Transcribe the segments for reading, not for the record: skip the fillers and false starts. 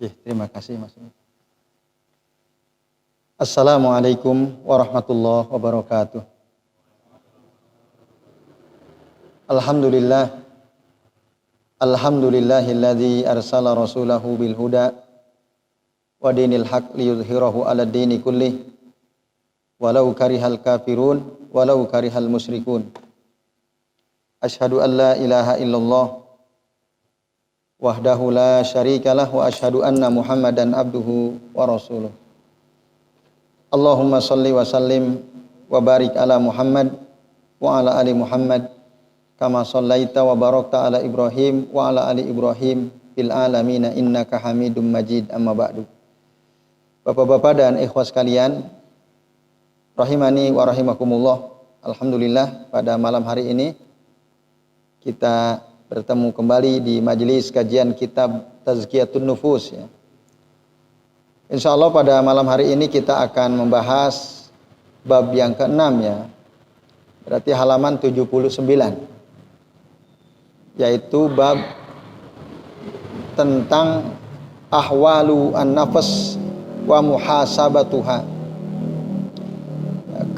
Terima kasih Mas. Assalamualaikum warahmatullahi wabarakatuh. Alhamdulillah. Alhamdulillahilladzi arsala rasulahu bil huda wa dinil haq liyudhhirahu 'ala dini kullih walau karihal kafirun walau karihal musyrikun. Asyhadu an la ilaha illallah wahdahu la syarikalah wa asyhadu anna Muhammadan abduhu wa rasuluh. Allahumma shalli wa sallim wa barik ala Muhammad wa ala ali Muhammad kama shallaita wa barakta ala Ibrahim wa ala ali Ibrahim fil alamin innaka Hamidum Majid. Amma ba'du. Bapak-bapak dan ikhwah sekalian, rahimani wa rahimakumullah. Alhamdulillah pada malam hari ini kita bertemu kembali di majelis kajian kitab Tazkiyatun Nufus ya. Insyaallah pada malam hari ini kita akan membahas bab yang ke-6 ya. Berarti halaman 79. Yaitu bab tentang ahwalu an-nafs wa muhasabatuha.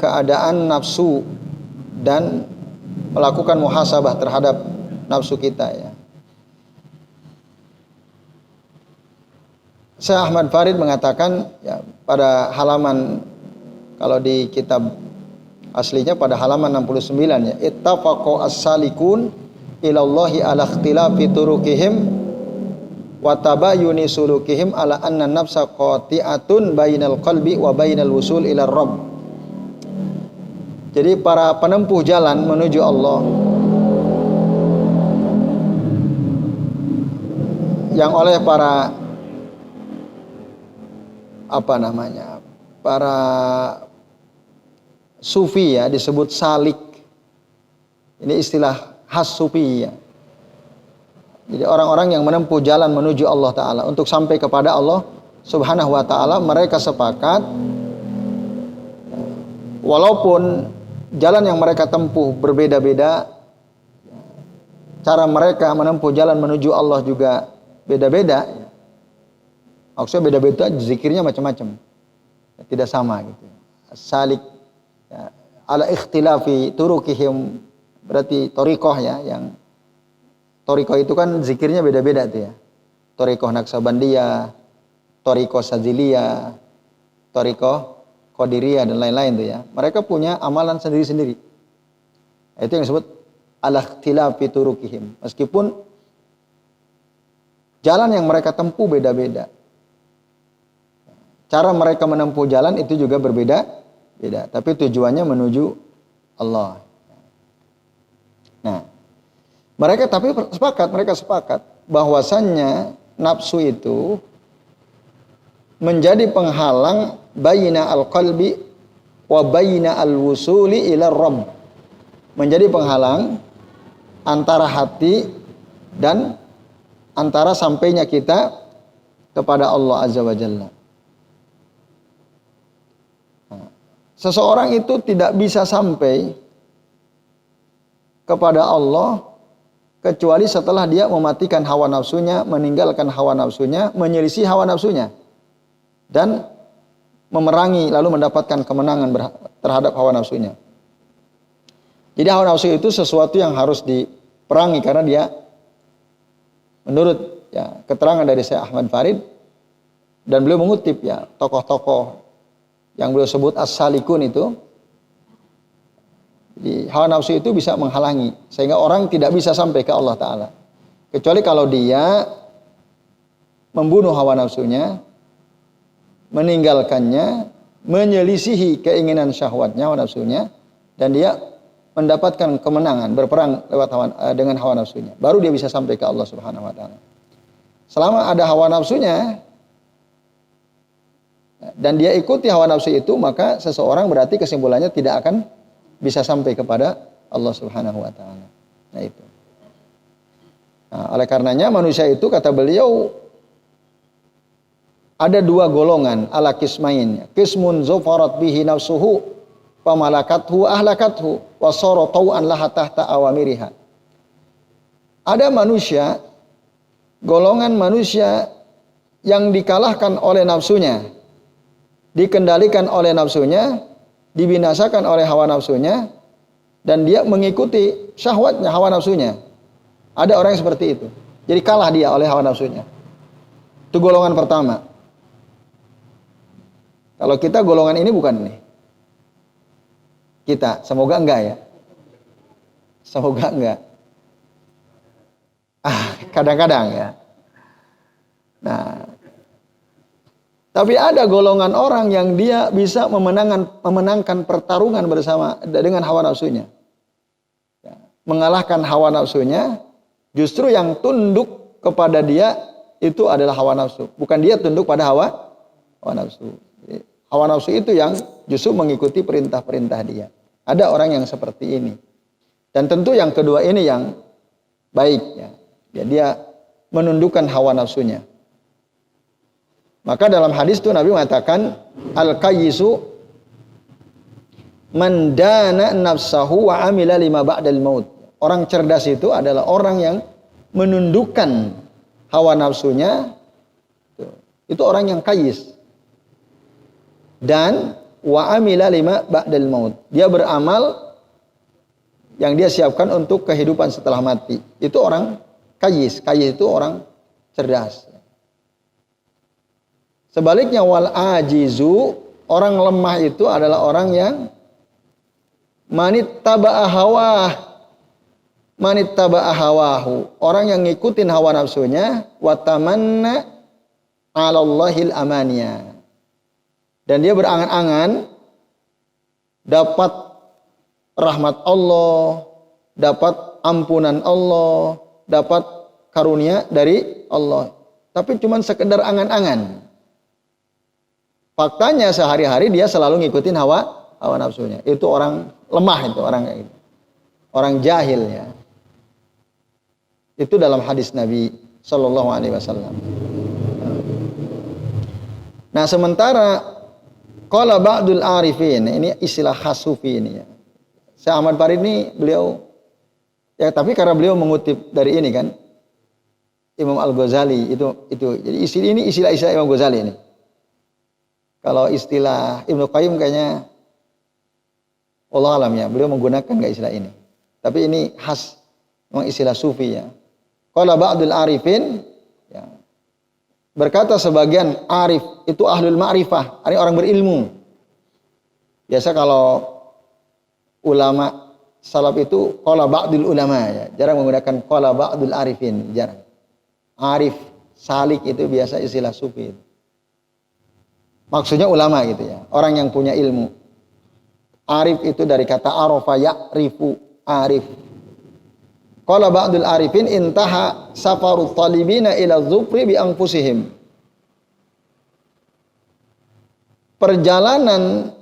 Keadaan nafsu dan melakukan muhasabah terhadap nafsu kita ya. Syekh Ahmad Farid mengatakan ya, pada halaman, kalau di kitab aslinya pada halaman 69 ya, ittafaqo as-salikun ilallahi ala ikhtilafi turukihim wa tabayyuni sulukihim ala anna nafsa qati'atun bainal qalbi wa bainal wusul ila rabb. Jadi para penempuh jalan menuju Allah yang oleh para para sufi ya disebut salik. Ini istilah khas sufi ya. Jadi orang-orang yang menempuh jalan menuju Allah Ta'ala untuk sampai kepada Allah Subhanahu wa Ta'ala, mereka sepakat walaupun jalan yang mereka tempuh berbeda-beda, cara mereka menempuh jalan menuju Allah juga beda-beda. Maksudnya beda-beda, zikirnya macam-macam, tidak sama gitu. Salik ya, ala ikhtilafi turukihim, berarti thariqah ya, yang thariqah itu kan zikirnya beda-beda tuh ya. Thariqah Naksabandiyah, thariqah Sadziliyah, thariqah Qadiriyah dan lain-lain tuh ya. Mereka punya amalan sendiri-sendiri. Itu yang disebut ala ikhtilafi turukihim. Meskipun jalan yang mereka tempuh beda-beda, cara mereka menempuh jalan itu juga berbeda-beda, tapi tujuannya menuju Allah. Nah, mereka sepakat bahwasannya nafsu itu menjadi penghalang baina al-qalbi wa baina al-wusuli ila rabb. Menjadi penghalang antara hati dan antara sampainya kita kepada Allah Azza wa Jalla. Seseorang itu tidak bisa sampai kepada Allah kecuali setelah dia mematikan hawa nafsunya, meninggalkan hawa nafsunya, menyelisih hawa nafsunya, dan memerangi lalu mendapatkan kemenangan terhadap hawa nafsunya. Jadi hawa nafsu itu sesuatu yang harus diperangi, karena dia menurut ya keterangan dari Syekh Ahmad Farid, dan beliau mengutip ya tokoh-tokoh yang beliau sebut as-salikun itu. Jadi hawa nafsu itu bisa menghalangi sehingga orang tidak bisa sampai ke Allah Ta'ala, kecuali kalau dia membunuh hawa nafsunya, meninggalkannya, menyelisihi keinginan syahwatnya, hawa nafsunya, dan dia mendapatkan kemenangan, berperang lewat dengan hawa nafsunya, baru dia bisa sampai ke Allah Subhanahu wa Ta'ala. Selama ada hawa nafsunya dan dia ikuti hawa nafsu itu, maka seseorang berarti kesimpulannya tidak akan bisa sampai kepada Allah Subhanahu wa Ta'ala. Nah itu. Nah, oleh karenanya manusia itu, kata beliau, ada dua golongan, ala kismain. Kismun zufarat bihi nafsuhu pamalakathu ahlakathu wa sara tau'an laha tahta awamiriha. Ada manusia, golongan manusia yang dikalahkan oleh nafsunya, dikendalikan oleh nafsunya, dibinasakan oleh hawa nafsunya, dan dia mengikuti syahwatnya, hawa nafsunya. Ada orang yang seperti itu. Jadi kalah dia oleh hawa nafsunya. Itu golongan pertama. Kalau kita golongan ini bukan nih. Kita, semoga enggak ya. Semoga enggak. Kadang-kadang ya. Nah, tapi ada golongan orang yang dia bisa memenangkan pertarungan bersama dengan hawa nafsunya. Ya, mengalahkan hawa nafsunya, justru yang tunduk kepada dia itu adalah hawa nafsu. Bukan dia tunduk pada hawa nafsu. Jadi, hawa nafsu itu yang justru mengikuti perintah-perintah dia. Ada orang yang seperti ini. Dan tentu yang kedua ini yang baik. Ya, dia menundukkan hawa nafsunya. Maka dalam hadis itu Nabi mengatakan al-qayyisu man dana nafsahu wa amila lima ba'dal maut. Orang cerdas itu adalah orang yang menundukkan hawa nafsunya. Itu orang yang qayyis. Dan wa amila lima ba'dal maut. Dia beramal yang dia siapkan untuk kehidupan setelah mati. Itu orang qayyis. Qayyis itu orang cerdas. Sebaliknya wal ajizu, orang lemah itu adalah orang yang manittaba'a hawahu, orang yang ngikutin hawa nafsunya, wa tamanna 'alallahil amaniya. Dan dia berangan-angan dapat rahmat Allah, dapat ampunan Allah, dapat karunia dari Allah. Tapi cuma sekedar angan-angan. Faktanya sehari-hari dia selalu ngikutin hawa nafsunya. Itu orang lemah, itu orang kayak gitu. Orang jahil ya. Itu dalam hadis Nabi Shallallahu Alaihi Wasallam. Nah, sementara qala ba'dul arifin, ini istilah khas sufi ini ya. Syekh Ahmad Farid ini beliau ya, tapi karena beliau mengutip dari ini kan Imam Al-Ghazali itu. Jadi ini istilah Imam Ghazali ini. Kalau istilah Ibnu Qayyim kayaknya Allah alam ya, beliau menggunakan enggak istilah ini. Tapi ini khas memang istilah sufi ya. Qala ba'dul arifin ya. Berkata sebagian arif itu ahlul ma'rifah, artinya orang berilmu. Biasa kalau ulama salaf itu qala ba'dul ulama ya, jarang menggunakan qala ba'dul arifin, jarang. Arif, salik itu biasa istilah sufi. Maksudnya ulama gitu ya, orang yang punya ilmu. Arif itu dari kata arafa ya'rifu, arif. Qala ba'dul arifin intaha safarut talibina ila dzufri bi anfusihim. Perjalanan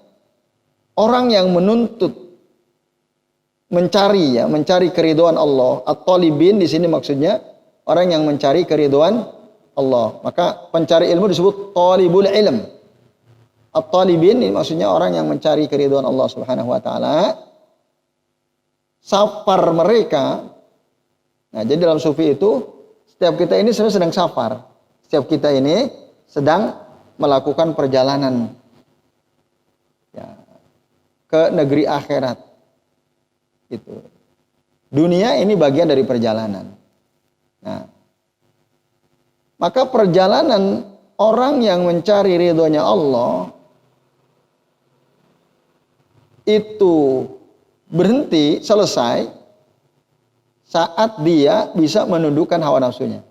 orang yang menuntut mencari keridhaan Allah. At-talibin di sini maksudnya orang yang mencari keridhaan Allah. Maka pencari ilmu disebut talibul ilm. At-talibin ini maksudnya orang yang mencari keridhaan Allah Subhanahu wa taala. Safar mereka. Nah, jadi dalam sufi itu setiap kita ini sebenarnya sedang safar. Setiap kita ini sedang melakukan perjalanan ya, ke negeri akhirat. Itu. Dunia ini bagian dari perjalanan. Nah, maka perjalanan orang yang mencari ridhonya Allah itu berhenti, selesai saat dia bisa menundukkan hawa nafsunya.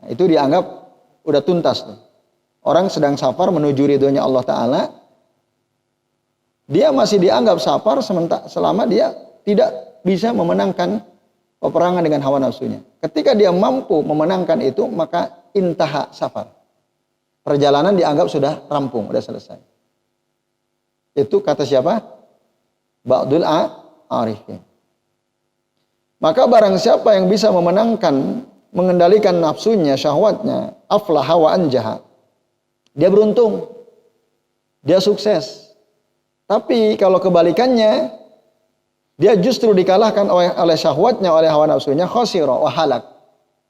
Nah, itu dianggap udah tuntas tuh. Orang sedang safar menuju ridhonya Allah Ta'ala, dia masih dianggap safar selama dia tidak bisa memenangkan peperangan dengan hawa nafsunya. Ketika dia mampu memenangkan itu, maka intaha safar. Perjalanan dianggap sudah rampung, sudah selesai. Itu kata siapa? Ba'dul arifin. Maka barang siapa yang bisa memenangkan, mengendalikan nafsunya, syahwatnya, aflaha wa anjaha. Dia beruntung. Dia sukses. Tapi kalau kebalikannya, dia justru dikalahkan oleh syahwatnya, oleh hawa nafsunya, khasira wa halak.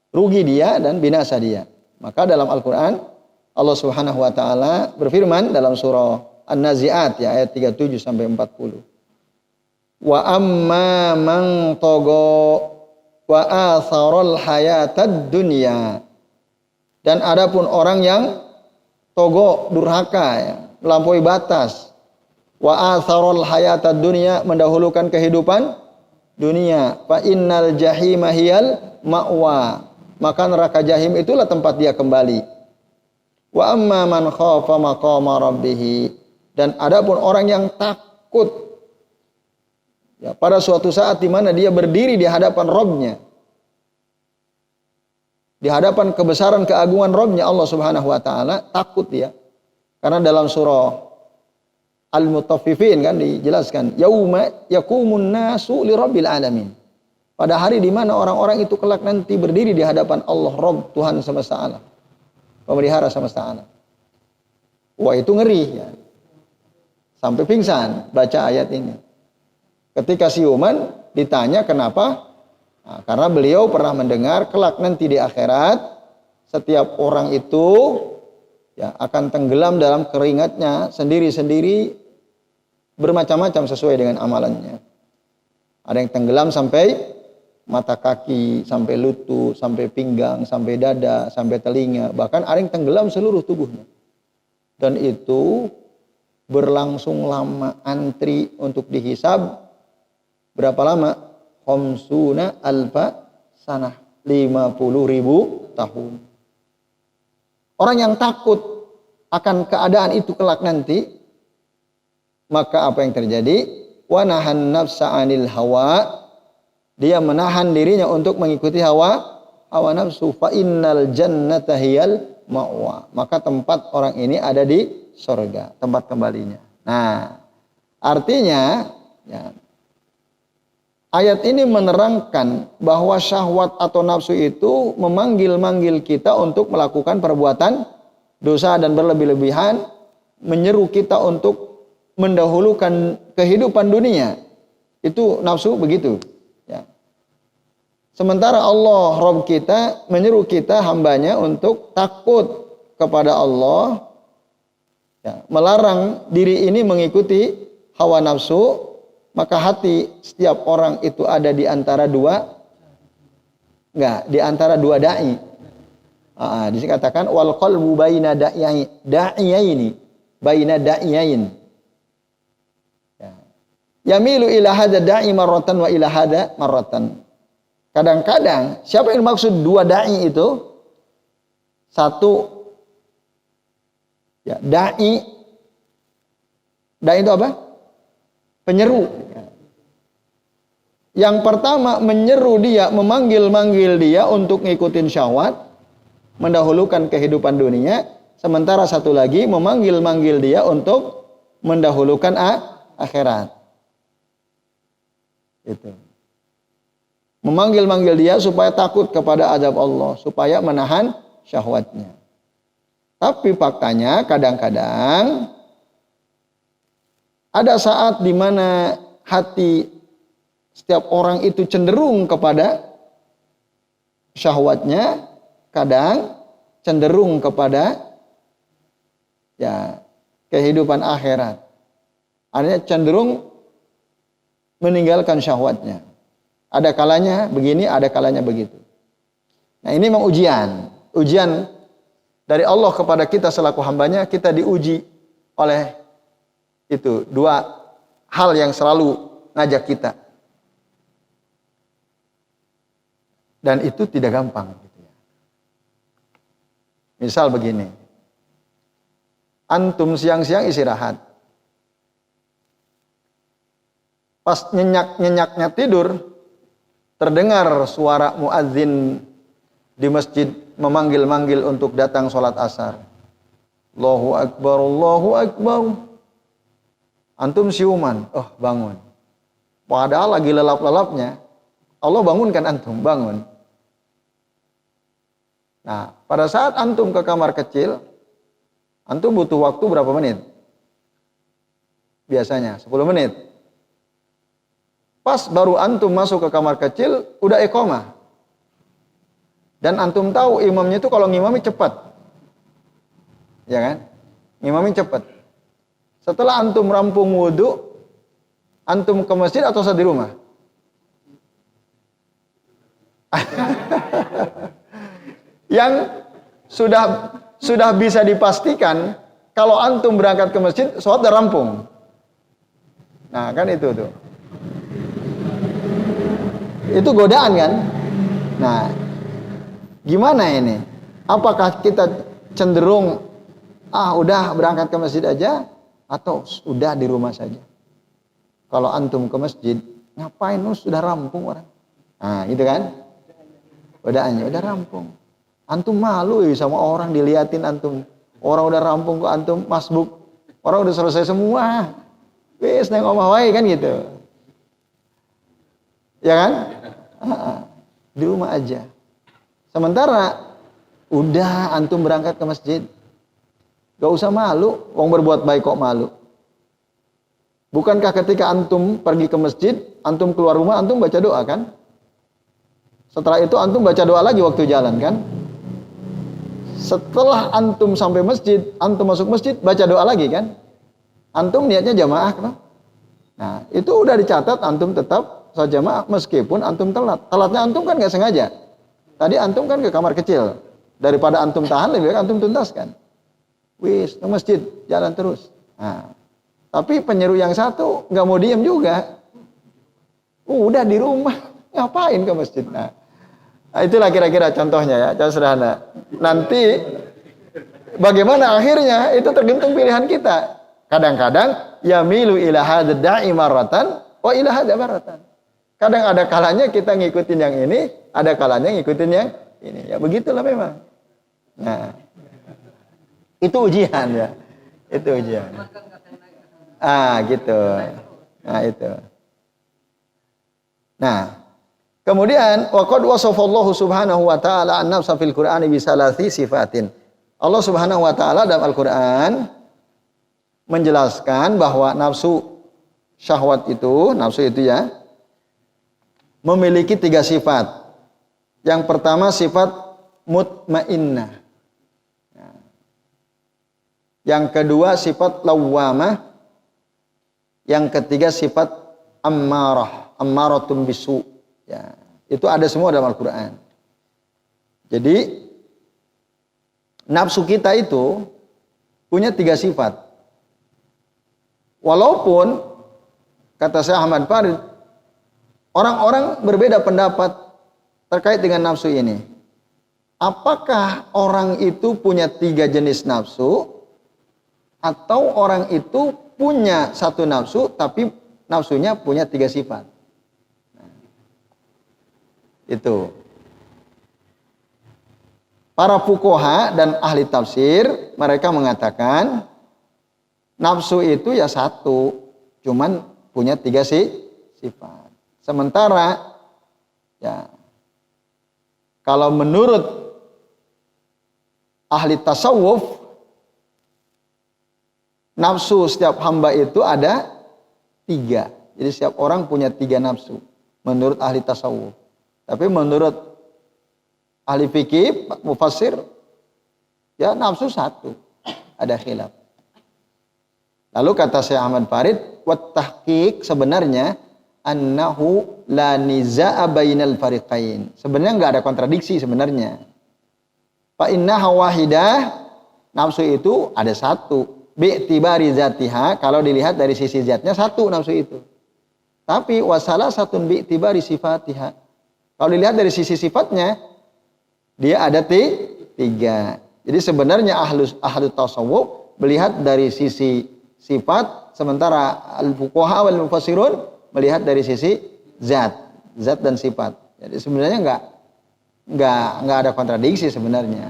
Rugi dia dan binasa dia. Maka dalam Al-Quran Allah Subhanahu wa taala berfirman dalam surah An-Nazi'at ya ayat 37 sampai 40. Wa amma man tagha wa atharal hayatad dunya. Dan adapun orang yang togo, durhaka ya, melampaui batas. Wa atharal hayatad dunya, mendahulukan kehidupan dunia. Fa innal jahima hiyal ma'wa. Maka neraka jahim itulah tempat dia kembali. Wa amma man khafa maqama rabbih. Dan adapun orang yang takut ya, pada suatu saat di mana dia berdiri di hadapan Rabb-Nya. Di hadapan kebesaran keagungan Rabb-Nya Allah Subhanahu wa taala, takut dia. Karena dalam surah Al-Mutaffifin kan dijelaskan, yauma yaqumun nasu li rabbil alamin. Pada hari di mana orang-orang itu kelak nanti berdiri di hadapan Allah Rabb, Tuhan semesta alam, pemelihara semesta alam. Wah, itu ngeri ya. Sampai pingsan baca ayat ini. Ketika siuman ditanya kenapa? Nah, karena beliau pernah mendengar kelak nanti di akhirat setiap orang itu ya akan tenggelam dalam keringatnya sendiri-sendiri, bermacam-macam sesuai dengan amalannya. Ada yang tenggelam sampai mata kaki, sampai lutut, sampai pinggang, sampai dada, sampai telinga, bahkan ada yang tenggelam seluruh tubuhnya. Dan itu berlangsung lama, antri untuk dihisab. Berapa lama? Khamsuna alfa sanah, 50.000 tahun. Orang yang takut akan keadaan itu kelak nanti, maka apa yang terjadi? Wa nahan nafsa 'anil hawa. Dia menahan dirinya untuk mengikuti hawa nafsu. Fa innal jannata hiyal ma'wa. Maka tempat orang ini ada di surga, tempat kembalinya. Nah, artinya ya, ayat ini menerangkan bahwa syahwat atau nafsu itu memanggil-manggil kita untuk melakukan perbuatan dosa dan berlebih-lebihan, menyeru kita untuk mendahulukan kehidupan dunia. Itu nafsu begitu. Ya. Sementara Allah Rabb kita menyeru kita hambanya untuk takut kepada Allah, ya, melarang diri ini mengikuti hawa nafsu. Maka hati setiap orang itu ada di antara di antara dua da'i. Dikatakan wal qalbu baina da'iyaini, baina da'iyain. Ya. Yamilu ila hadza da'i marratan wa ila hadza marratan. Kadang-kadang siapa yang maksud dua da'i itu? Satu ya, da'i itu apa? Penyeru. Yang pertama menyeru dia, memanggil-manggil dia untuk ngikutin syahwat, mendahulukan kehidupan dunia. Sementara satu lagi memanggil-manggil dia untuk mendahulukan akhirat. Itu. Memanggil-manggil dia supaya takut kepada azab Allah, supaya menahan syahwatnya. Tapi faktanya kadang-kadang ada saat di mana hati setiap orang itu cenderung kepada syahwatnya, kadang cenderung kepada ya kehidupan akhirat. Artinya cenderung meninggalkan syahwatnya. Ada kalanya begini, ada kalanya begitu. Nah, ini memang ujian dari Allah kepada kita selaku hambanya. Kita diuji oleh itu dua hal yang selalu ngajak kita, dan itu tidak gampang. Misal begini, antum siang-siang istirahat, pas nyenyak-nyenyaknya tidur, terdengar suara muadzin di masjid memanggil-manggil untuk datang sholat asar. Allahu Akbar, Allahu Akbar. Antum siuman, bangun. Padahal lagi lelap-lelapnya, Allah bangunkan antum, bangun. Nah, pada saat antum ke kamar kecil, antum butuh waktu berapa menit? Biasanya 10 menit. Pas baru antum masuk ke kamar kecil, udah iqamah. Dan antum tahu imamnya itu kalau ngimami cepat. Ya kan? Ngimami cepat. Setelah antum rampung wudu, antum ke masjid atau di rumah? Yang sudah bisa dipastikan kalau antum berangkat ke masjid, sholat udah rampung. Nah, kan itu tuh. Itu godaan kan? Nah, gimana ini? Apakah kita cenderung udah berangkat ke masjid aja atau udah di rumah saja? Kalau antum ke masjid, ngapain sudah rampung orang? Nah, gitu kan? Godaannya udah rampung. Antum malu sama orang diliatin antum. Orang udah rampung kok antum masbuk. Orang udah selesai semua. Wis neng omah wae kan gitu. Ya kan? Di rumah aja. Sementara udah antum berangkat ke masjid. Gak usah malu, wong berbuat baik kok malu. Bukankah ketika antum pergi ke masjid, antum keluar rumah, antum baca doa kan? Setelah itu antum baca doa lagi waktu jalan kan? Setelah antum sampai masjid, antum masuk masjid, baca doa lagi kan? Antum niatnya jamaah kan? Nah, itu udah dicatat antum tetap sholat jamaah meskipun antum telat. Telatnya antum kan nggak sengaja. Tadi antum kan ke kamar kecil. Daripada antum tahan, lebih baik antum tuntaskan. Wis, ke masjid, jalan terus. Nah, tapi penyeru yang satu nggak mau diem juga. Udah di rumah, ngapain ke masjid? Nah, itulah kira-kira contohnya ya, contoh sederhana. Nanti bagaimana akhirnya itu tergantung pilihan kita. Kadang-kadang yamilu ila hadza da'i marratan wa ila hadza marratan. Kadang ada kalanya kita ngikutin yang ini, ada kalanya ngikutin yang ini. Ya begitulah memang. Nah, itu ujian ya. Itu ujian. Gitu. Nah, itu. Nah, kemudian waqad wasafallahu subhanahu wa ta'ala an-nafsa fil Qur'ani bi salasi sifatin. Allah Subhanahu wa taala dalam Al-Qur'an menjelaskan bahwa nafsu syahwat itu, nafsu itu ya, memiliki 3 sifat. Yang pertama sifat mutmainnah. Yang kedua sifat lawwamah. Yang ketiga sifat ammarah, ammaratun bisu. Ya, itu ada semua dalam Al-Qur'an. Jadi nafsu kita itu punya 3 sifat. Walaupun kata Syekh Ahmad Farid, orang-orang berbeda pendapat terkait dengan nafsu ini. Apakah orang itu punya 3 jenis nafsu atau orang itu punya 1 nafsu tapi nafsunya punya 3 sifat? Nah, itu. Para fuqaha dan ahli tafsir mereka mengatakan nafsu itu ya 1, cuman punya 3 sifat. Sementara ya kalau menurut ahli tasawuf nafsu setiap hamba itu ada 3. Jadi setiap orang punya 3 nafsu menurut ahli tasawuf. Tapi menurut ahli fikih, mufassir, ya nafsu 1. Ada khilaf. Lalu kata Syekh Ahmad Farid, wat tahqiq sebenarnya annahu la nizaa bainal fariqain. Sebenarnya enggak ada kontradiksi sebenarnya. Fa innaha wahidah, nafsu itu ada 1. Bi'tibari zatiha, kalau dilihat dari sisi zatnya 1 nafsu itu. Tapi wasalah satun bi'tibari sifatiha. Kalau dilihat dari sisi sifatnya, dia ada 3. Jadi sebenarnya ahlu tasawuf melihat dari sisi sifat, sementara al-fuqaha wal mufassirun melihat dari sisi zat dan sifat. Jadi sebenarnya enggak ada kontradiksi sebenarnya.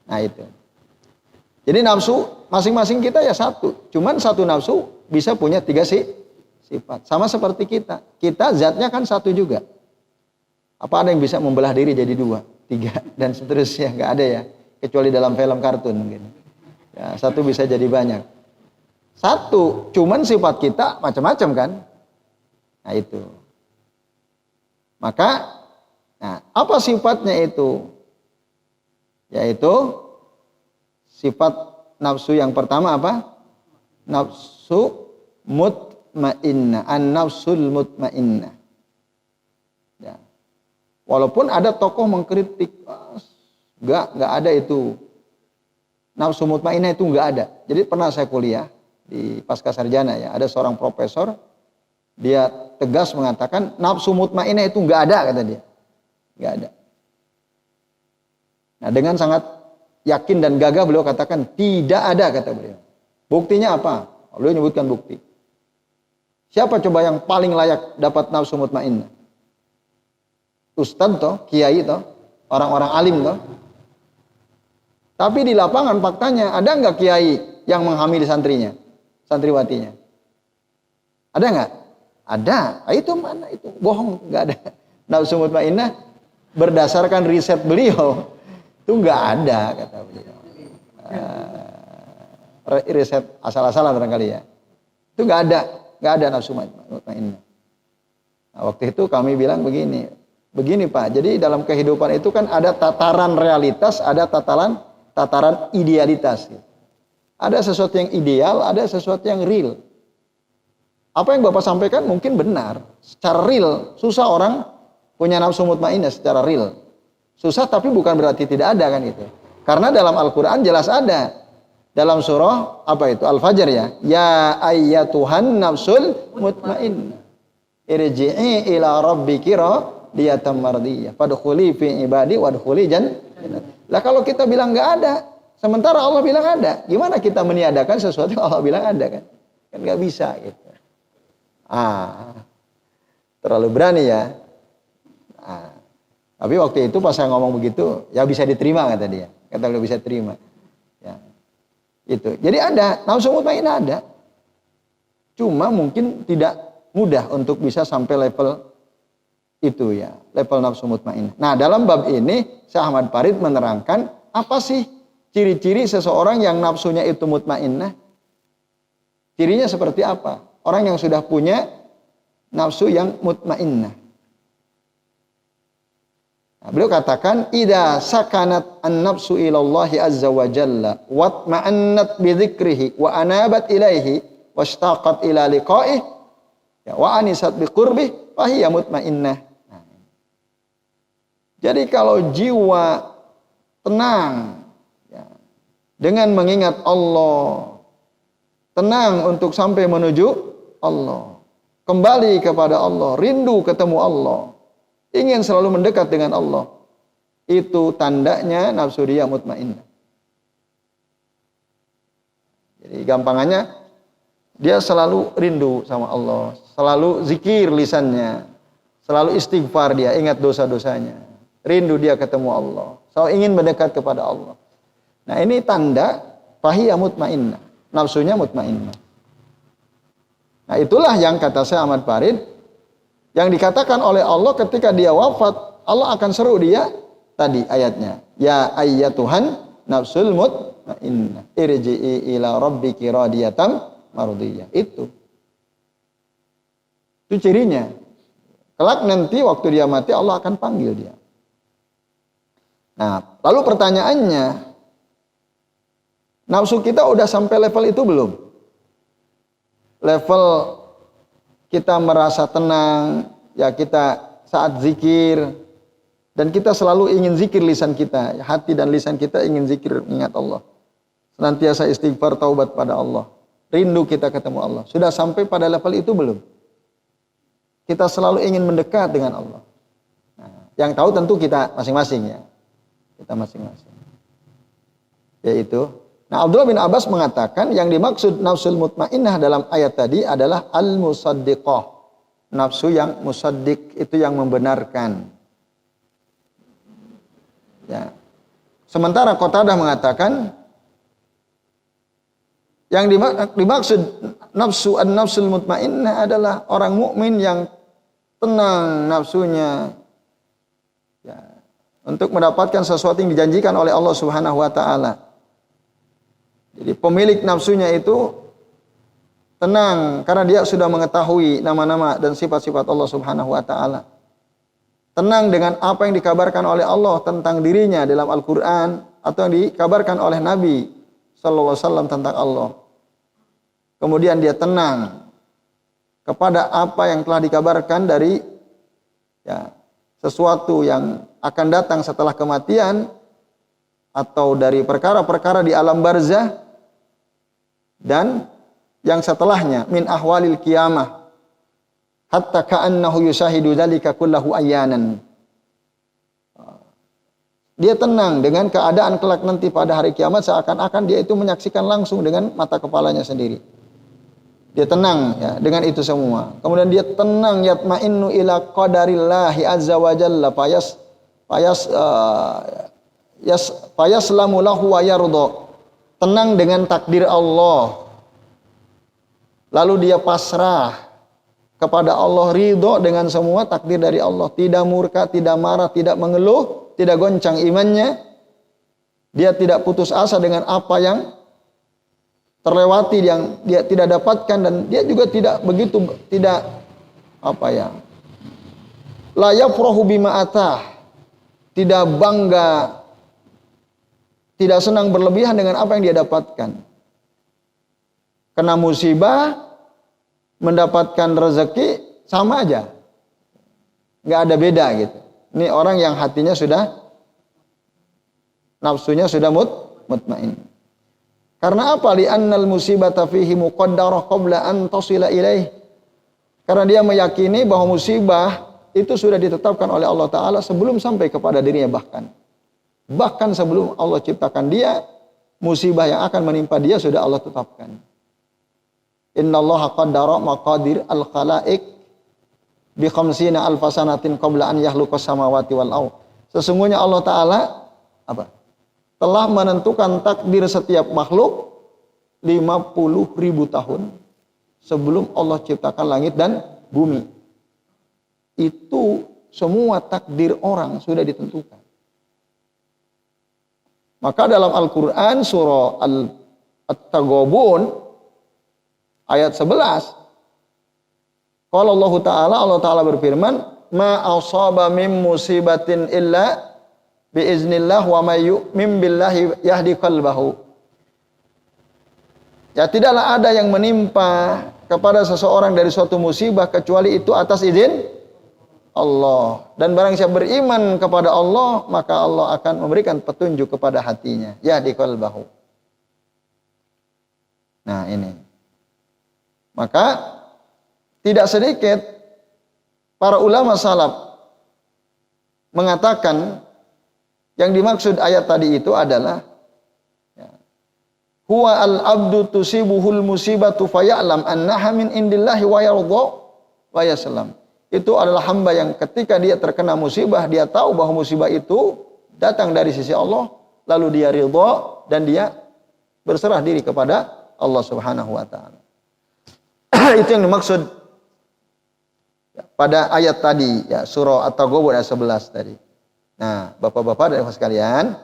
Nah itu. Jadi nafsu masing-masing kita ya 1. Cuman 1 nafsu bisa punya 3 sifat. Sama seperti kita. Kita zatnya kan 1 juga. Apa ada yang bisa membelah diri jadi 2, 3 dan seterusnya? Enggak ada ya. Kecuali dalam film kartun mungkin. Ya, 1 bisa jadi banyak. 1, cuman sifat kita macam-macam kan? Nah itu. Maka, nah apa sifatnya itu? Yaitu sifat nafsu yang pertama apa? Nafsu mutmainnah, an-nafsul mutmainnah. Ya. Walaupun ada tokoh mengkritik, enggak ada itu. Nafsu mutmainnah itu enggak ada. Jadi pernah saya kuliah di pasca sarjana ya, ada seorang profesor, dia tegas mengatakan nafsu mutmainnah itu enggak ada, kata dia. Enggak ada. Nah, dengan sangat yakin dan gagah beliau katakan tidak ada, kata beliau. Buktinya apa? Beliau menyebutkan bukti. Siapa coba yang paling layak dapat nafsu mutmainnah? Ustadz toh, kiai toh, orang-orang alim toh. Tapi di lapangan faktanya ada nggak kiai yang menghamili santrinya, santriwatinya? Ada nggak? Ada. Itu mana itu? Bohong, nggak ada. Nafsu mutmainnah berdasarkan riset beliau itu nggak ada, kata beliau. Riset asal-asalan barangkali ya. Itu nggak ada nafsu mutmainnah. Nah, waktu itu kami bilang begini Pak. Jadi dalam kehidupan itu kan ada tataran realitas, ada tataran idealitas. Ada sesuatu yang ideal, ada sesuatu yang real. Apa yang Bapak sampaikan mungkin benar, secara real. Susah orang punya nafsu mutmainnah secara real. Susah tapi bukan berarti tidak ada kan itu. Karena dalam Al-Quran jelas ada. Dalam surah apa itu? Al-Fajr ya. Ya ayyatuhan nafsul mutmainnah. Irji'i ila rabbiki radiyatan mardiyah. Fadkhuli fi ibadi wadkhuli jannah. Lah kalau kita bilang enggak ada, sementara Allah bilang ada, gimana kita meniadakan sesuatu yang Allah bilang ada kan? Kan enggak bisa gitu. Terlalu berani ya. Tapi waktu itu pas saya ngomong begitu, ya bisa diterima kata dia. Kata beliau bisa terima. Ya. Itu. Jadi ada, nafsu mutmainnah ada. Cuma mungkin tidak mudah untuk bisa sampai level itu ya, level nafsu mutmainnah. Nah, dalam bab ini Syekh Ahmad Farid menerangkan apa sih ciri-ciri seseorang yang nafsunya itu mutmainnah? Cirinya seperti apa? Orang yang sudah punya nafsu yang mutmainnah. Nah, beliau katakan idza sakanat an-nafsu ila Allah azza wa jalla wa ma'annat bi dzikrihi wa anabat ilaihi washtaqat ila liqa'ih ya wa anisat bi qurbih fa hiya mutmainnah. Nah, jadi kalau jiwa tenang ya, dengan mengingat Allah, tenang untuk sampai menuju Allah, kembali kepada Allah, rindu ketemu Allah, ingin selalu mendekat dengan Allah, itu tandanya nafsu dia mutmainnah. Jadi gampangannya dia selalu rindu sama Allah, selalu zikir lisannya, selalu istighfar dia, ingat dosa-dosanya, rindu dia ketemu Allah, selalu ingin mendekat kepada Allah. Nah ini tanda fahiyah mutmainnah, nafsunya mutmainnah. Nah itulah yang kata Syekh Ahmad Farid, yang dikatakan oleh Allah ketika dia wafat, Allah akan seru dia tadi ayatnya. Ya ayyatuhan nafsul mutmainnah irji'i ila rabbiki radiyatan mardiyah. Itu cirinya. Kelak nanti waktu dia mati Allah akan panggil dia. Nah, lalu pertanyaannya, nafsu kita udah sampai level itu belum? Level kita merasa tenang, ya kita saat zikir, dan kita selalu ingin zikir lisan kita, hati dan lisan kita ingin zikir ingat Allah. Senantiasa istighfar taubat pada Allah. Rindu kita ketemu Allah. Sudah sampai pada level itu belum? Kita selalu ingin mendekat dengan Allah. Nah, yang tahu tentu kita masing-masing ya. Kita masing-masing. Yaitu nah, Abdullah bin Abbas mengatakan yang dimaksud nafsul mutmainnah dalam ayat tadi adalah al-musaddiqah. Nafsu yang musaddiq itu yang membenarkan. Ya. Sementara Qatadah mengatakan yang dimaksud nafsu an-nafsul mutmainnah adalah orang mukmin yang tenang nafsunya ya, untuk mendapatkan sesuatu yang dijanjikan oleh Allah Subhanahu wa taala. Jadi pemilik nafsunya itu tenang karena dia sudah mengetahui nama-nama dan sifat-sifat Allah Subhanahu wa taala. Tenang dengan apa yang dikabarkan oleh Allah tentang dirinya dalam Al-Qur'an atau yang dikabarkan oleh Nabi sallallahu alaihi wasallam tentang Allah. Kemudian dia tenang kepada apa yang telah dikabarkan dari sesuatu yang akan datang setelah kematian atau dari perkara-perkara di alam barzah dan yang setelahnya min ahwalil qiyamah hatta ka'annahu yushahidu dzalika kullahu ayanan. Dia tenang dengan keadaan kelak nanti pada hari kiamat seakan-akan dia itu menyaksikan langsung dengan mata kepalanya sendiri. Dia tenang dengan itu semua. Kemudian dia tenang yatma'innu ila qadarillahi azza wa jalla fayaslamu lahu wa yarda. Tenang dengan takdir Allah. Lalu dia pasrah kepada Allah, ridho dengan semua takdir dari Allah. Tidak murka, tidak marah, tidak mengeluh, tidak goncang imannya. Dia tidak putus asa dengan apa yang terlewati yang dia tidak dapatkan, dan dia juga tidak la yafrahu bima atah, tidak bangga, tidak senang berlebihan dengan apa yang dia dapatkan. Kena musibah, mendapatkan rezeki sama aja, nggak ada beda gitu. Ini orang yang hatinya sudah, nafsunya sudah mutmain. Karena apa? Li'annal musibata fihi muqaddarah qabla an tasila ilaih. Karena dia meyakini bahwa musibah itu sudah ditetapkan oleh Allah Ta'ala sebelum sampai kepada dirinya bahkan. Bahkan sebelum Allah ciptakan dia, musibah yang akan menimpa dia sudah Allah tetapkan. Innallaha qaddara maqadir al-khalaiq bi khamsina alfa sanatin qabla an yakhluqas samawati wal ardh. Sesungguhnya Allah Ta'ala telah menentukan takdir setiap makhluk 50.000 tahun sebelum Allah ciptakan langit dan bumi. Itu semua takdir orang sudah ditentukan. Maka dalam Al-Quran surah At-Taghabun ayat 11, qala Allah Ta'ala berfirman, ma asaba min musibatin illa biiznillah wa may yu'min billahi yahdi qalbahu. Ya, tidaklah ada yang menimpa kepada seseorang dari suatu musibah kecuali itu atas izin Allah. Dan barang siapa beriman kepada Allah, maka Allah akan memberikan petunjuk kepada hatinya. Yahdi qalbahu. Nah, ini. Maka tidak sedikit para ulama salaf mengatakan yang dimaksud ayat tadi itu adalah huwa al-abdu tusibuhul musibatu faya'lam annaha min indillahi wa yardha wa yaslam. Itu adalah hamba yang ketika dia terkena musibah, dia tahu bahwa musibah itu datang dari sisi Allah, lalu dia ridha dan dia berserah diri kepada Allah Subhanahu wa taala. Itu yang dimaksud pada ayat tadi, surah At-Taghabun ayat 11 tadi. Nah, Bapak-bapak dan Ibu sekalian,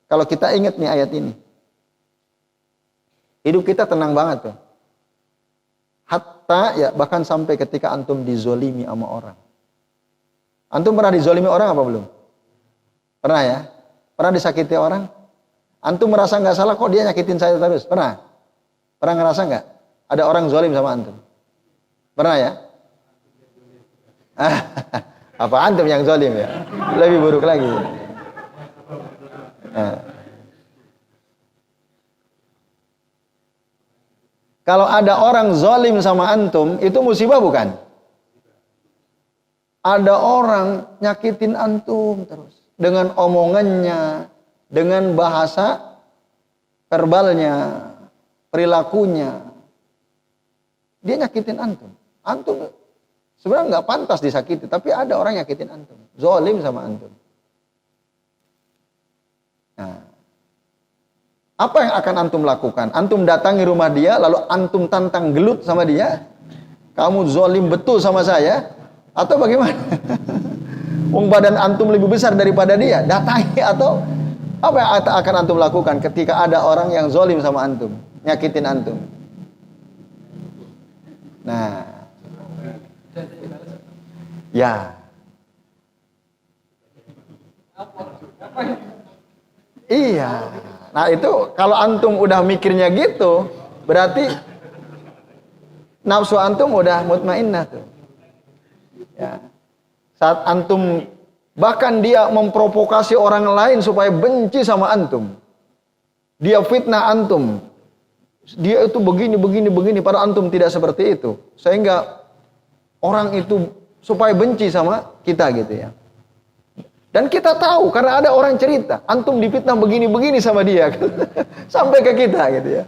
kalau kita ingat nih ayat ini, hidup kita tenang banget tuh. Hatta bahkan sampai ketika antum dizolimi sama orang. Antum pernah dizolimi orang apa belum? Pernah ya? Pernah disakiti orang? Antum merasa nggak salah kok dia nyakitin saya terus? Pernah? Pernah ngerasa nggak? Ada orang zolim sama antum? Pernah ya? Apa antum yang zalim ya? Lebih buruk lagi. Nah. Kalau ada orang zalim sama antum, itu musibah bukan? Ada orang nyakitin antum terus. Dengan omongannya, dengan bahasa verbalnya, perilakunya. Dia nyakitin antum. Antum sebenarnya nggak pantas disakiti, tapi ada orang nyakitin antum, zalim sama antum. Nah, apa yang akan antum lakukan? Antum datangi rumah dia, lalu antum tantang gelut sama dia, kamu zalim betul sama saya, atau bagaimana? Wong badan antum lebih besar daripada dia, datangi, atau apa yang akan antum lakukan ketika ada orang yang zalim sama antum, nyakitin antum? Nah, ya. Iya. Nah itu kalau antum udah mikirnya gitu, berarti nafsu antum udah mutmainnah tuh. Ya. Saat antum, bahkan dia memprovokasi orang lain supaya benci sama antum. Dia fitnah antum. Dia itu begini, padahal antum tidak seperti itu. Sehingga orang itu supaya benci sama kita gitu ya. Dan kita tahu karena ada orang cerita, antum difitnah begini sama dia. Sampai ke kita gitu ya.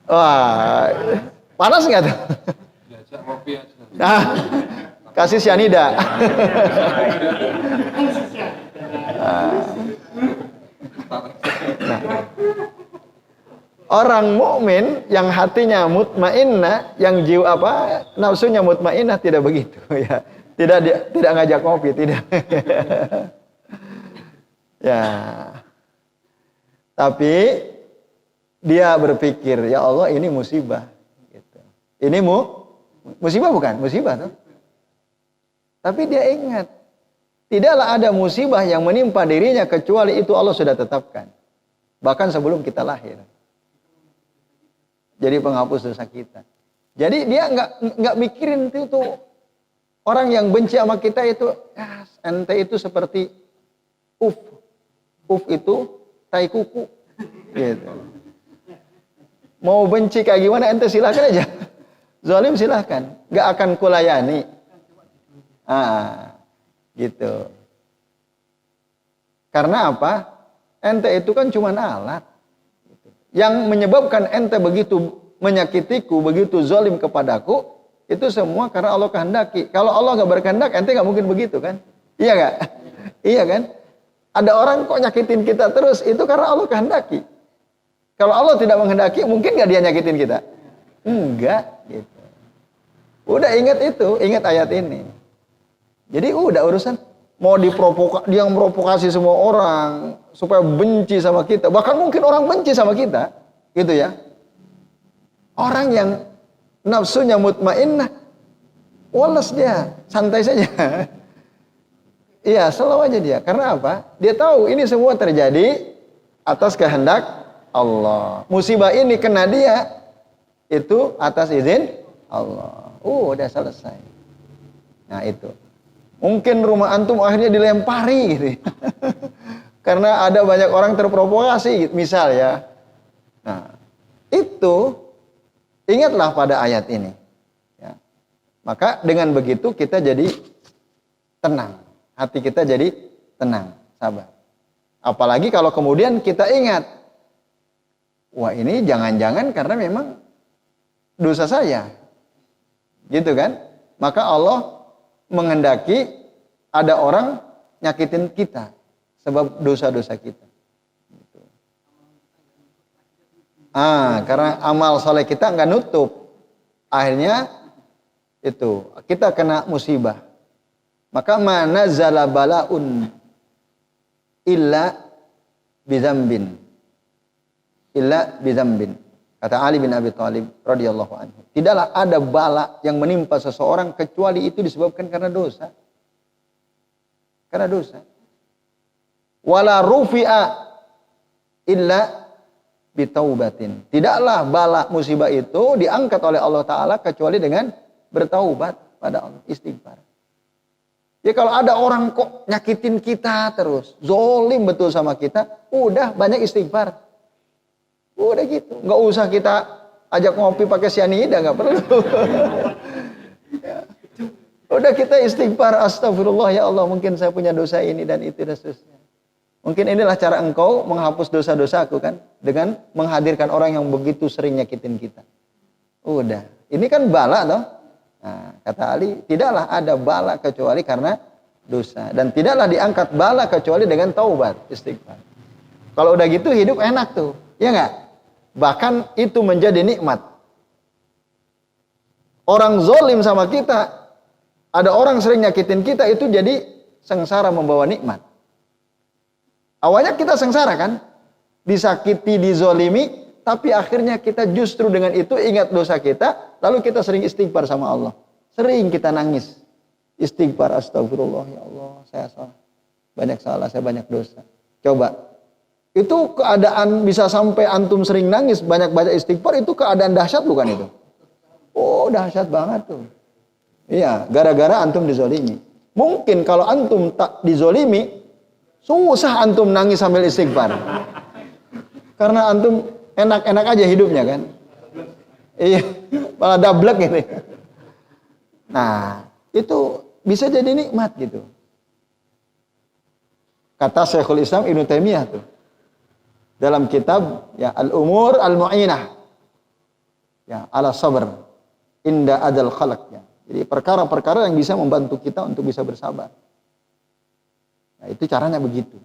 Wah, panas nggak tuh? Diajak kopi aja. Nah, kasih cyanida. Nah, orang mukmin yang hatinya mutmainnah, yang jiwa nafsunya mutmainnah tidak begitu ya. Tidak ngajak kopi, tidak. Ya. Tapi dia berpikir, ya Allah ini musibah. Gitu. Ini musibah bukan? Musibah tuh. Tapi dia ingat, tidaklah ada musibah yang menimpa dirinya kecuali itu Allah sudah tetapkan. Bahkan sebelum kita lahir. Jadi penghapus dosa kita. Jadi dia nggak mikirin itu tuh. Orang yang benci sama kita itu, ya, ente itu seperti uf itu tai kuku, gitu. Mau benci kayak gimana ente silahkan aja, zalim silahkan, nggak akan kulayani, gitu. Karena apa? Ente itu kan cuma alat, gitu. Yang menyebabkan ente begitu menyakitiku, begitu zalim kepadaku. Itu semua karena Allah kehendaki. Kalau Allah nggak berkehendak, ente nggak mungkin begitu kan? Iya nggak? Iya kan? Ada orang kok nyakitin kita terus, itu karena Allah kehendaki. Kalau Allah tidak menghendaki, mungkin nggak dia nyakitin kita? Enggak. Gitu. Udah ingat itu, ingat ayat ini. Jadi udah urusan mau dia memprovokasi semua orang supaya benci sama kita. Bahkan mungkin orang benci sama kita, gitu ya. Orang yang nafsunya mutmainnah, walas dia, santai saja. Iya, selalu aja dia. Karena apa? Dia tahu ini semua terjadi atas kehendak Allah. Musibah ini kena dia, itu atas izin Allah. Udah selesai. Nah itu. Mungkin rumah antum akhirnya dilempari gitu. Karena ada banyak orang terprovokasi, misal ya. Nah, itu ingatlah pada ayat ini. Ya. Maka dengan begitu kita jadi tenang. Hati kita jadi tenang, sabar. Apalagi kalau kemudian kita ingat, wah ini jangan-jangan karena memang dosa saya. Gitu kan? Maka Allah menghendaki ada orang nyakitin kita sebab dosa-dosa kita. Karena amal soleh kita nggak nutup, akhirnya itu kita kena musibah. Maka mana zalabalaun illa bizambin, kata Ali bin Abi Thalib radhiyallahu anhu. Tidaklah ada bala yang menimpa seseorang kecuali itu disebabkan karena dosa. Karena dosa. Wala rufi'a illa bitaubatin. Tidaklah bala musibah itu diangkat oleh Allah Ta'ala kecuali dengan bertaubat pada Allah, istighfar. Ya kalau ada orang kok nyakitin kita terus, zolim betul sama kita, udah banyak istighfar. Udah gitu, nggak usah kita ajak ngopi pakai cyanida, nggak perlu. Udah kita istighfar, astagfirullah ya Allah, mungkin saya punya dosa ini dan itu dan seterusnya. Mungkin inilah cara engkau menghapus dosa-dosaku kan, dengan menghadirkan orang yang begitu sering nyakitin kita. Udah, ini kan bala toh. Nah, kata Ali, tidaklah ada bala kecuali karena dosa, dan tidaklah diangkat bala kecuali dengan taubat, istighfar. Kalau udah gitu hidup enak tuh, ya nggak? Bahkan itu menjadi nikmat. Orang zolim sama kita, ada orang sering nyakitin kita, itu jadi sengsara membawa nikmat. Awalnya kita sengsara kan, disakiti, dizolimi, tapi akhirnya kita justru dengan itu ingat dosa kita, lalu kita sering istighfar sama Allah. Sering kita nangis, istighfar, astagfirullah ya Allah, saya salah, banyak salah, saya banyak dosa. Coba. Itu keadaan bisa sampai antum sering nangis, banyak baca istighfar, itu keadaan dahsyat bukan itu? Oh, dahsyat banget tuh. Iya, gara-gara antum dizolimi. Mungkin kalau antum tak dizolimi, susah antum nangis sambil istighfar. Karena antum enak-enak aja hidupnya kan. Iya, malah dablek ini. Nah, itu bisa jadi nikmat gitu. Kata Syekhul Islam Ibnu Taimiyah tuh. Dalam kitab ya Al-Umur Al-Mu'inah. Ya, ala sabr inda adal khalaq ya. Jadi perkara-perkara yang bisa membantu kita untuk bisa bersabar. Nah, itu caranya begitu.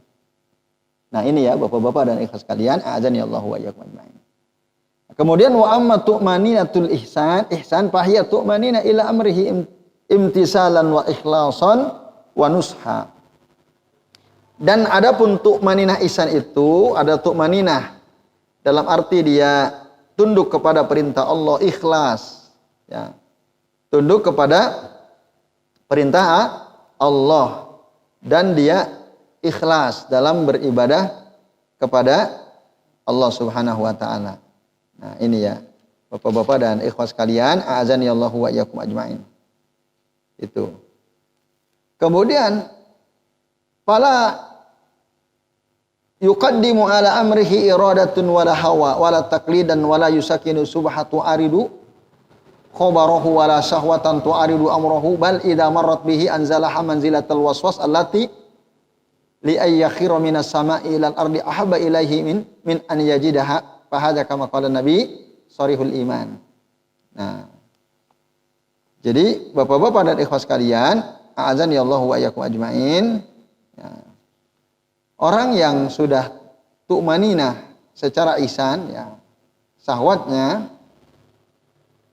Nah, ini ya Bapak-bapak dan ikhlas kalian, a'adzani Allah wa iyyakum ajmain. Kemudian wa amma tu'maninatul ihsan fahiya tu'manina ila amrihi imtisalan wa ikhlasan wa nusha. Dan adapun tu'maninah ihsan itu ada tu'maninah dalam arti dia tunduk kepada perintah Allah, ikhlas ya. Tunduk kepada perintah Allah dan dia ikhlas dalam beribadah kepada Allah Subhanahu wa taala. Nah, ini ya, Bapak-bapak dan ikhwas sekalian, a'azani Allahu wa iyyakum ajmain. Itu. Kemudian fala yuqaddimu ala amrihi iradatun wala hawa wala taqlidan wala yusakinu subhatu aridu khabarahu wala syahwatan tu'aridu amrahu bal idza marrat bihi anzalaha manzilatal waswas allati li ayyakhira minas sama'i ilal ardi ahabba ilaihi min an yajidaha fahadha kama qala nabi sharihul iman. Nah, jadi Bapak-bapak dan ikhwas sekalian, a'azani Allah wa iyyakum ajmain. Ya. Orang yang sudah tu'maninah secara ihsan ya, syahwatnya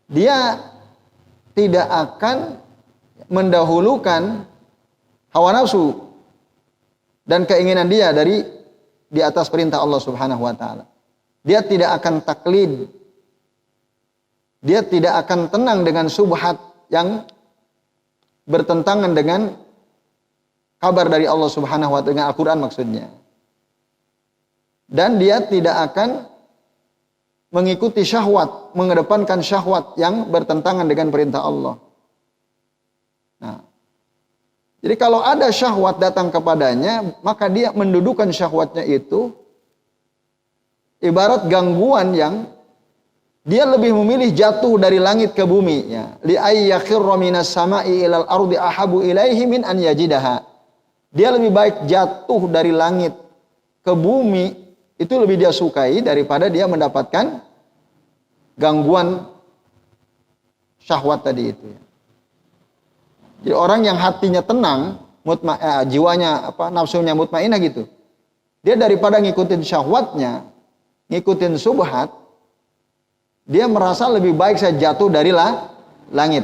dia tidak akan mendahulukan hawa nafsu dan keinginan dia dari di atas perintah Allah Subhanahu wa taala. Dia tidak akan taklid. Dia tidak akan tenang dengan subhat yang bertentangan dengan kabar dari Allah Subhanahu wa taala, dengan Al-Qur'an maksudnya. Dan dia tidak akan mengikuti syahwat, mengedepankan syahwat yang bertentangan dengan perintah Allah. Nah, jadi kalau ada syahwat datang kepadanya, maka dia mendudukan syahwatnya itu ibarat gangguan yang dia lebih memilih jatuh dari langit ke bumi ya. Li ayyakhirra minas sama'i ilal ardi ahabu ilaihi min an yajidaha. Dia lebih baik jatuh dari langit ke bumi, itu lebih dia sukai daripada dia mendapatkan gangguan syahwat tadi itu. Jadi orang yang hatinya tenang, jiwanya nafsunya mutmainah gitu. Dia daripada ngikutin syahwatnya, ngikutin subhat, dia merasa lebih baik saya jatuh dari langit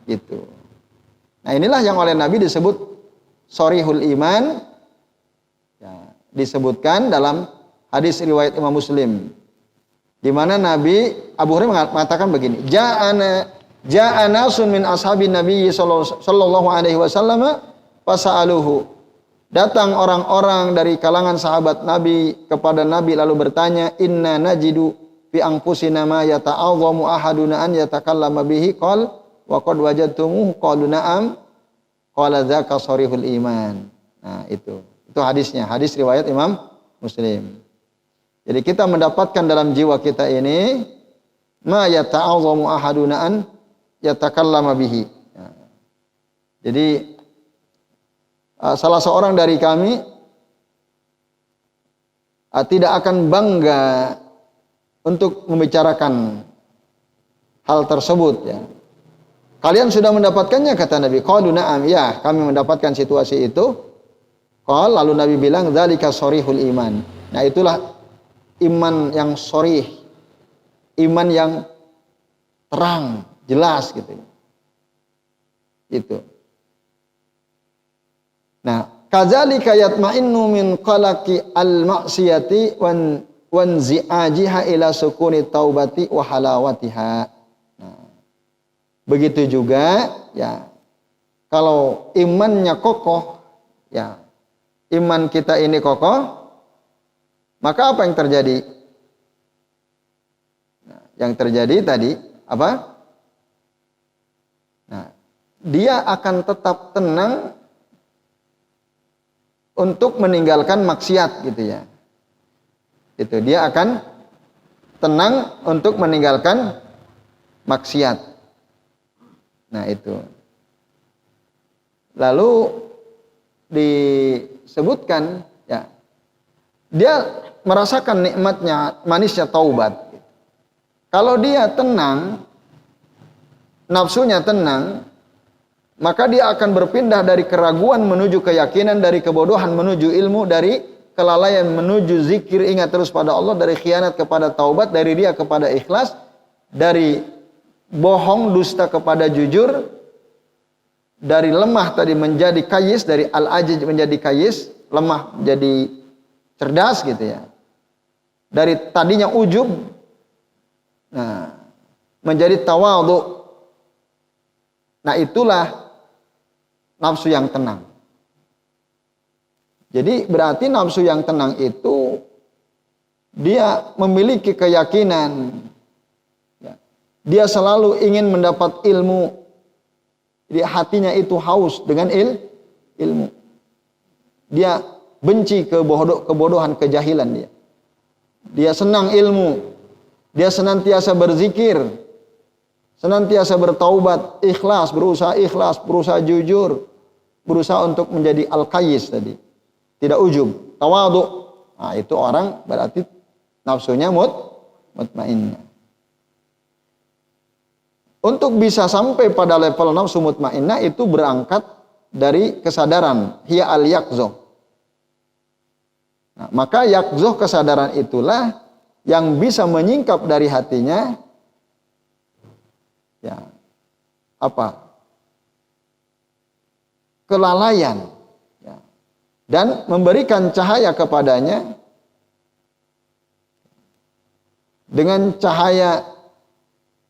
gitu. Nah, inilah yang oleh Nabi disebut sharihul iman. Ya, disebutkan dalam hadis riwayat Imam Muslim, di mana Nabi Abu Hurairah mengatakan begini, ja'ana sun min ashabin Nabi sallallahu alaihi wasallam fasa'aluhu. Datang orang-orang dari kalangan sahabat Nabi kepada Nabi lalu bertanya, inna najidu fi anfusina ma yata'azzamu ahaduna an yatakallama bihi qal wa qad wajadtumuhu qalu na'am qala dzaka sharihul iman. Nah, itu hadisnya, hadis riwayat Imam Muslim. Jadi kita mendapatkan dalam jiwa kita ini ma yata'azzamu ahaduna an yatakallama bihi. Ya. Jadi salah seorang dari kami tidak akan bangga untuk membicarakan hal tersebut ya. Kalian sudah mendapatkannya kata Nabi. Qalu na'am, ya, kami mendapatkan situasi itu. Qal, lalu Nabi bilang dzalika sharihul iman. Nah, itulah iman yang sharih. Iman yang terang, jelas gitu. Itu. Nah, kadzalika yatma'innu min qalaqi al-ma'siyati wan zi'ajiha ila sukuni taubati wa halawatiha. Nah, begitu juga ya, kalau imannya kokoh ya, iman kita ini kokoh, Maka apa yang terjadi? Nah, yang terjadi tadi apa? Nah, dia akan tetap tenang untuk meninggalkan maksiat gitu ya. Itu dia akan tenang untuk meninggalkan maksiat. Nah, itu. Lalu disebutkan ya, dia merasakan nikmatnya, manisnya taubat. Kalau dia tenang, nafsunya tenang, maka dia akan berpindah dari keraguan menuju keyakinan, dari kebodohan menuju ilmu, dari kelalaian menuju zikir, ingat terus pada Allah, dari khianat kepada taubat, dari riya kepada ikhlas, dari bohong dusta kepada jujur, dari lemah tadi menjadi kayis, dari al-ajiz menjadi kayis, lemah menjadi cerdas gitu ya. Dari tadinya ujub, nah, menjadi tawadhu. Nah, itulah nafsu yang tenang. Jadi berarti nafsu yang tenang itu dia memiliki keyakinan. Dia selalu ingin mendapat ilmu. Jadi hatinya itu haus dengan ilmu. Dia benci kebodohan, kejahilan dia. Dia senang ilmu. Dia senantiasa berzikir. Senantiasa bertaubat, ikhlas, berusaha jujur, berusaha untuk menjadi al-qayyis tadi. Tidak ujub, tawadhu. Nah, itu orang berarti nafsunya mutmainnah. Untuk bisa sampai pada level nafsu mutmainnah itu berangkat dari kesadaran, hiya al-yaqzah. Nah, maka yaqzah, kesadaran itulah yang bisa menyingkap dari hatinya ya, apa? Kelalaian ya, dan memberikan cahaya kepadanya dengan cahaya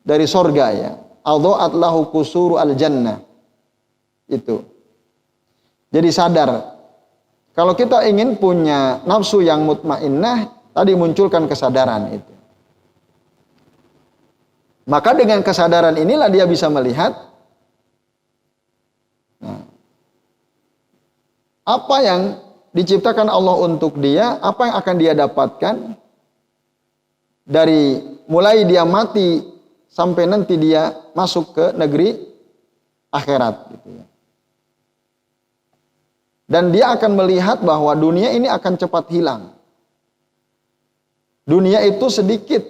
dari sorga ya. Adha'at lahu kusuru al-jannah. Itu. Jadi sadar. Kalau kita ingin punya nafsu yang mutmainnah, tadi munculkan kesadaran itu. Maka dengan kesadaran inilah dia bisa melihat apa yang diciptakan Allah untuk dia, apa yang akan dia dapatkan dari mulai dia mati sampai nanti dia masuk ke negeri akhirat gitu ya. Dan dia akan melihat bahwa dunia ini akan cepat hilang. Dunia itu sedikit,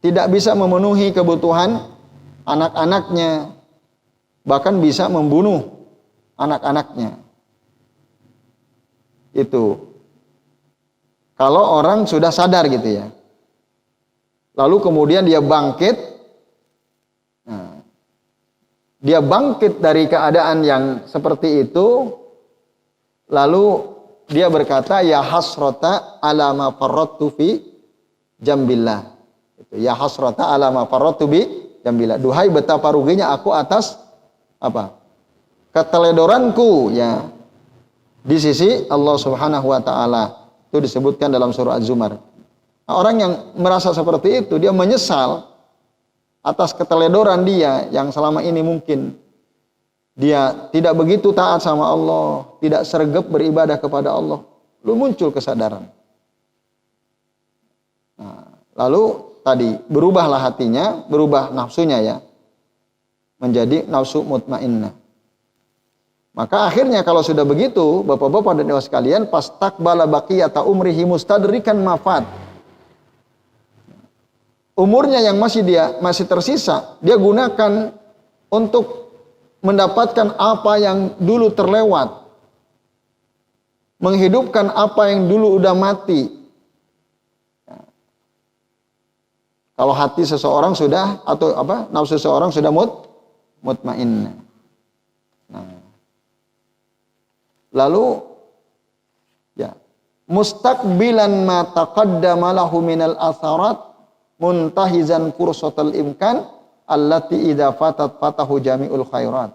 tidak bisa memenuhi kebutuhan anak-anaknya, bahkan bisa membunuh anak-anaknya. Itu kalau orang sudah sadar gitu ya. Lalu kemudian dia bangkit. Nah, dia bangkit dari keadaan yang seperti itu. Lalu dia berkata, ya hasrata ala ma farrattu fi jambillah. Ya hasrata ala ma farrattu bi jambillah. Duhai betapa ruginya aku atas apa? Keteledoranku ya di sisi Allah Subhanahu wa taala. Itu disebutkan dalam surah Az-Zumar. Orang yang merasa seperti itu, dia menyesal atas keteledoran dia yang selama ini mungkin dia tidak begitu taat sama Allah, tidak sregep beribadah kepada Allah. Lalu muncul kesadaran. Nah, lalu tadi berubahlah hatinya, berubah nafsunya ya, menjadi nafsu mutmainnah. Maka akhirnya kalau sudah begitu, bapak-bapak dan ibu sekalian, pastaqbala baqiyata umrihi mustadrikan mafat. Umurnya yang masih tersisa, dia gunakan untuk mendapatkan apa yang dulu terlewat. Menghidupkan apa yang dulu udah mati. Kalau hati seseorang sudah, atau apa, nafsu seseorang sudah mutmainnah. Nah. Lalu ya, mustaqbilan ma taqaddama lahu minal atharat muntahizan fursatal imkan allati idza fatat fatahu jami'ul khairat.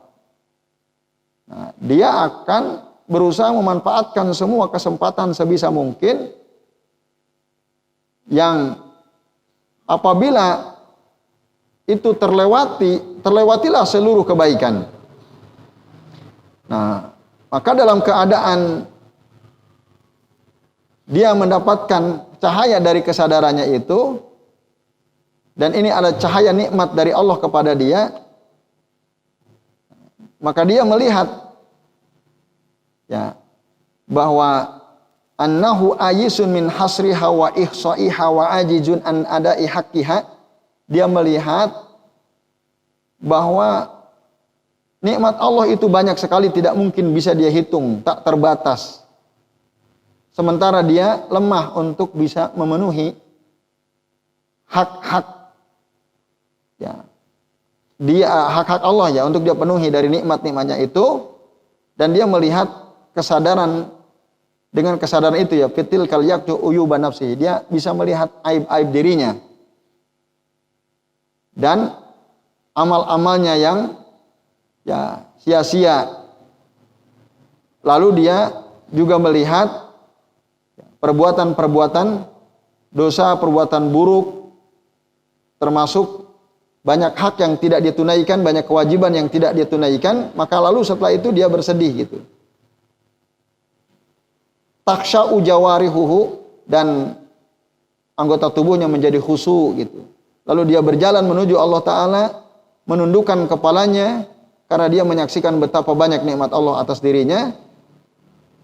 Nah, dia akan berusaha memanfaatkan semua kesempatan sebisa mungkin yang apabila itu terlewatilah seluruh kebaikan. Nah, maka dalam keadaan dia mendapatkan cahaya dari kesadarannya itu, dan ini adalah cahaya nikmat dari Allah kepada dia, maka dia melihat ya bahwa annahu ayisun min hasriha wa ihsa'iha wa ajizun an ada'i haqqiha. Dia melihat bahwa nikmat Allah itu banyak sekali, tidak mungkin bisa dia hitung, tak terbatas. Sementara dia lemah untuk bisa memenuhi hak-hak ya, dia hak-hak Allah ya untuk dia penuhi dari nikmat-nikmatnya itu. Dan dia melihat kesadaran, dengan kesadaran itu ya fitil kal yaktu uyuba nafsi, dia bisa melihat aib-aib dirinya dan amal-amalnya yang ya sia-sia. Lalu dia juga melihat perbuatan-perbuatan dosa, perbuatan buruk, termasuk banyak hak yang tidak dia tunaikan, banyak kewajiban yang tidak dia tunaikan. Maka lalu setelah itu dia bersedih gitu. Taksya'u jawarihuhu, dan anggota tubuhnya menjadi khusyuk gitu. Lalu dia berjalan menuju Allah Ta'ala, menundukkan kepalanya karena dia menyaksikan betapa banyak nikmat Allah atas dirinya.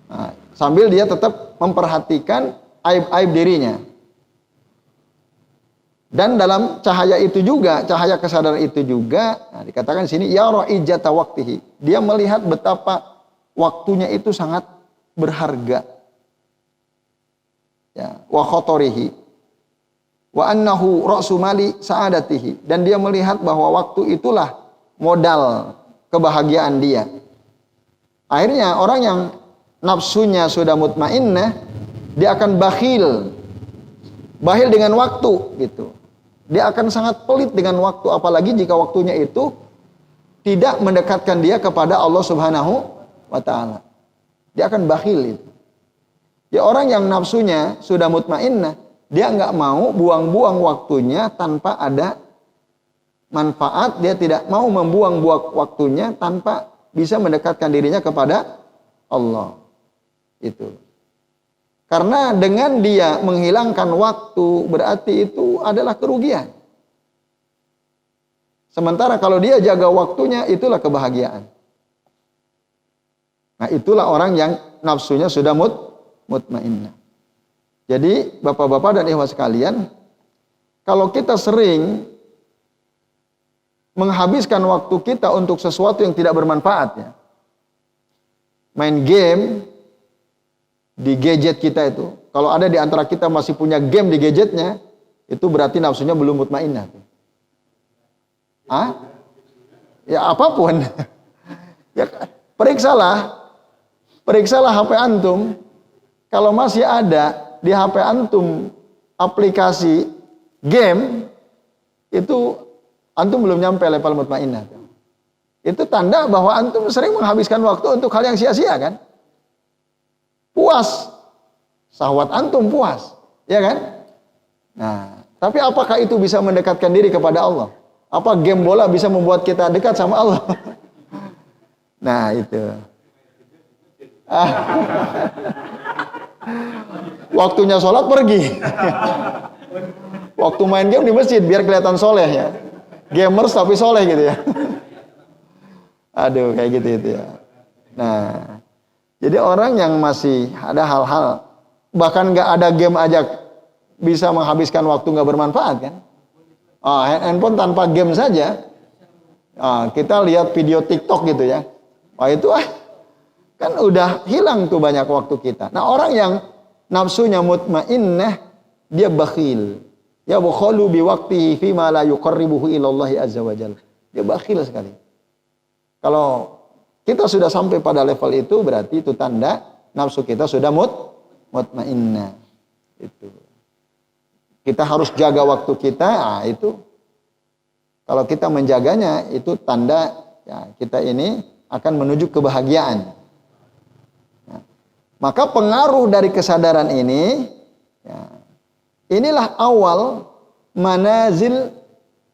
Nah, sambil dia tetap memperhatikan aib-aib dirinya. Dan dalam cahaya itu juga, cahaya kesadaran itu juga, nah dikatakan di sini yara ijata waqtihi. Dia melihat betapa waktunya itu sangat berharga. Ya, wa khatorihi wa annahu ra'su mali sa'adatihi. Dan dia melihat bahwa waktu itulah modal kebahagiaan dia. Akhirnya orang yang nafsunya sudah mutmainnah, dia akan bakhil dengan waktu gitu. Dia akan sangat pelit dengan waktu, apalagi jika waktunya itu tidak mendekatkan dia kepada Allah Subhanahu wa Ta'ala. Dia akan bakhil itu. Ya, orang yang nafsunya sudah mutmainnah, dia nggak mau buang-buang waktunya tanpa ada manfaat. Dia tidak mau membuang-buang waktunya tanpa bisa mendekatkan dirinya kepada Allah. Itu. Karena dengan dia menghilangkan waktu, berarti itu adalah kerugian. Sementara kalau dia jaga waktunya, itulah kebahagiaan. Nah, itulah orang yang nafsunya sudah mutmainnah. Jadi, bapak-bapak dan ikhwah sekalian, kalau kita sering menghabiskan waktu kita untuk sesuatu yang tidak bermanfaat, ya, main game di gadget kita itu, kalau ada di antara kita masih punya game di gadgetnya, itu berarti nafsunya belum mutmainnah. Ya apapun. Ya, periksalah HP antum. Kalau masih ada di HP antum aplikasi game, itu antum belum nyampe level mutmainnah. Itu tanda bahwa antum sering menghabiskan waktu untuk hal yang sia-sia kan? Puas, syahwat antum puas, ya kan? Nah, tapi apakah itu bisa mendekatkan diri kepada Allah? Apa game bola bisa membuat kita dekat sama Allah? Nah, itu. Waktunya sholat pergi. Waktu main game di masjid biar kelihatan soleh ya. Gamers tapi soleh gitu ya. Aduh, kayak gitu itu ya. Nah, jadi orang yang masih ada hal-hal, bahkan nggak ada game aja bisa menghabiskan waktu nggak bermanfaat kan? Handphone tanpa game saja, kita lihat video TikTok gitu ya, itu kan udah hilang tuh banyak waktu kita. Nah, orang yang nafsunya mutmainnah, dia bakhil, ya bakhalu biwaqtihi fima la yuqarribuhu ilallahi azza wajalla. Dia bakhil sekali. Kalau kita sudah sampai pada level itu, berarti itu tanda nafsu kita sudah mutmainnah. Itu. Kita harus jaga waktu kita, itu. Kalau kita menjaganya, itu tanda ya, kita ini akan menuju kebahagiaan. Nah, maka pengaruh dari kesadaran ini, ya, Inilah awal manazil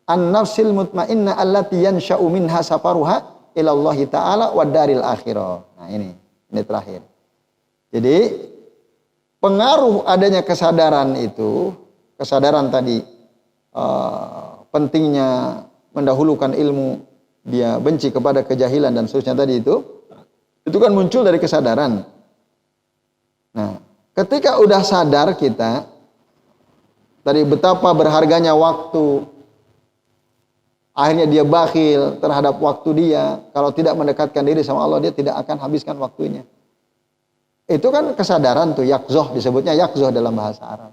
an-nafsil mutmainnah allati yansha'u minha safaruha ila Allah Ta'ala wa daril akhirah. Nah ini terakhir. Jadi pengaruh adanya kesadaran itu, kesadaran tadi pentingnya mendahulukan ilmu, dia benci kepada kejahilan dan seterusnya tadi itu kan muncul dari kesadaran. Nah, ketika udah sadar kita dari betapa berharganya waktu, akhirnya dia bakhil terhadap waktu dia. Kalau tidak mendekatkan diri sama Allah, dia tidak akan habiskan waktunya. Itu kan kesadaran tuh, yakzoh, disebutnya yakzoh dalam bahasa Arab.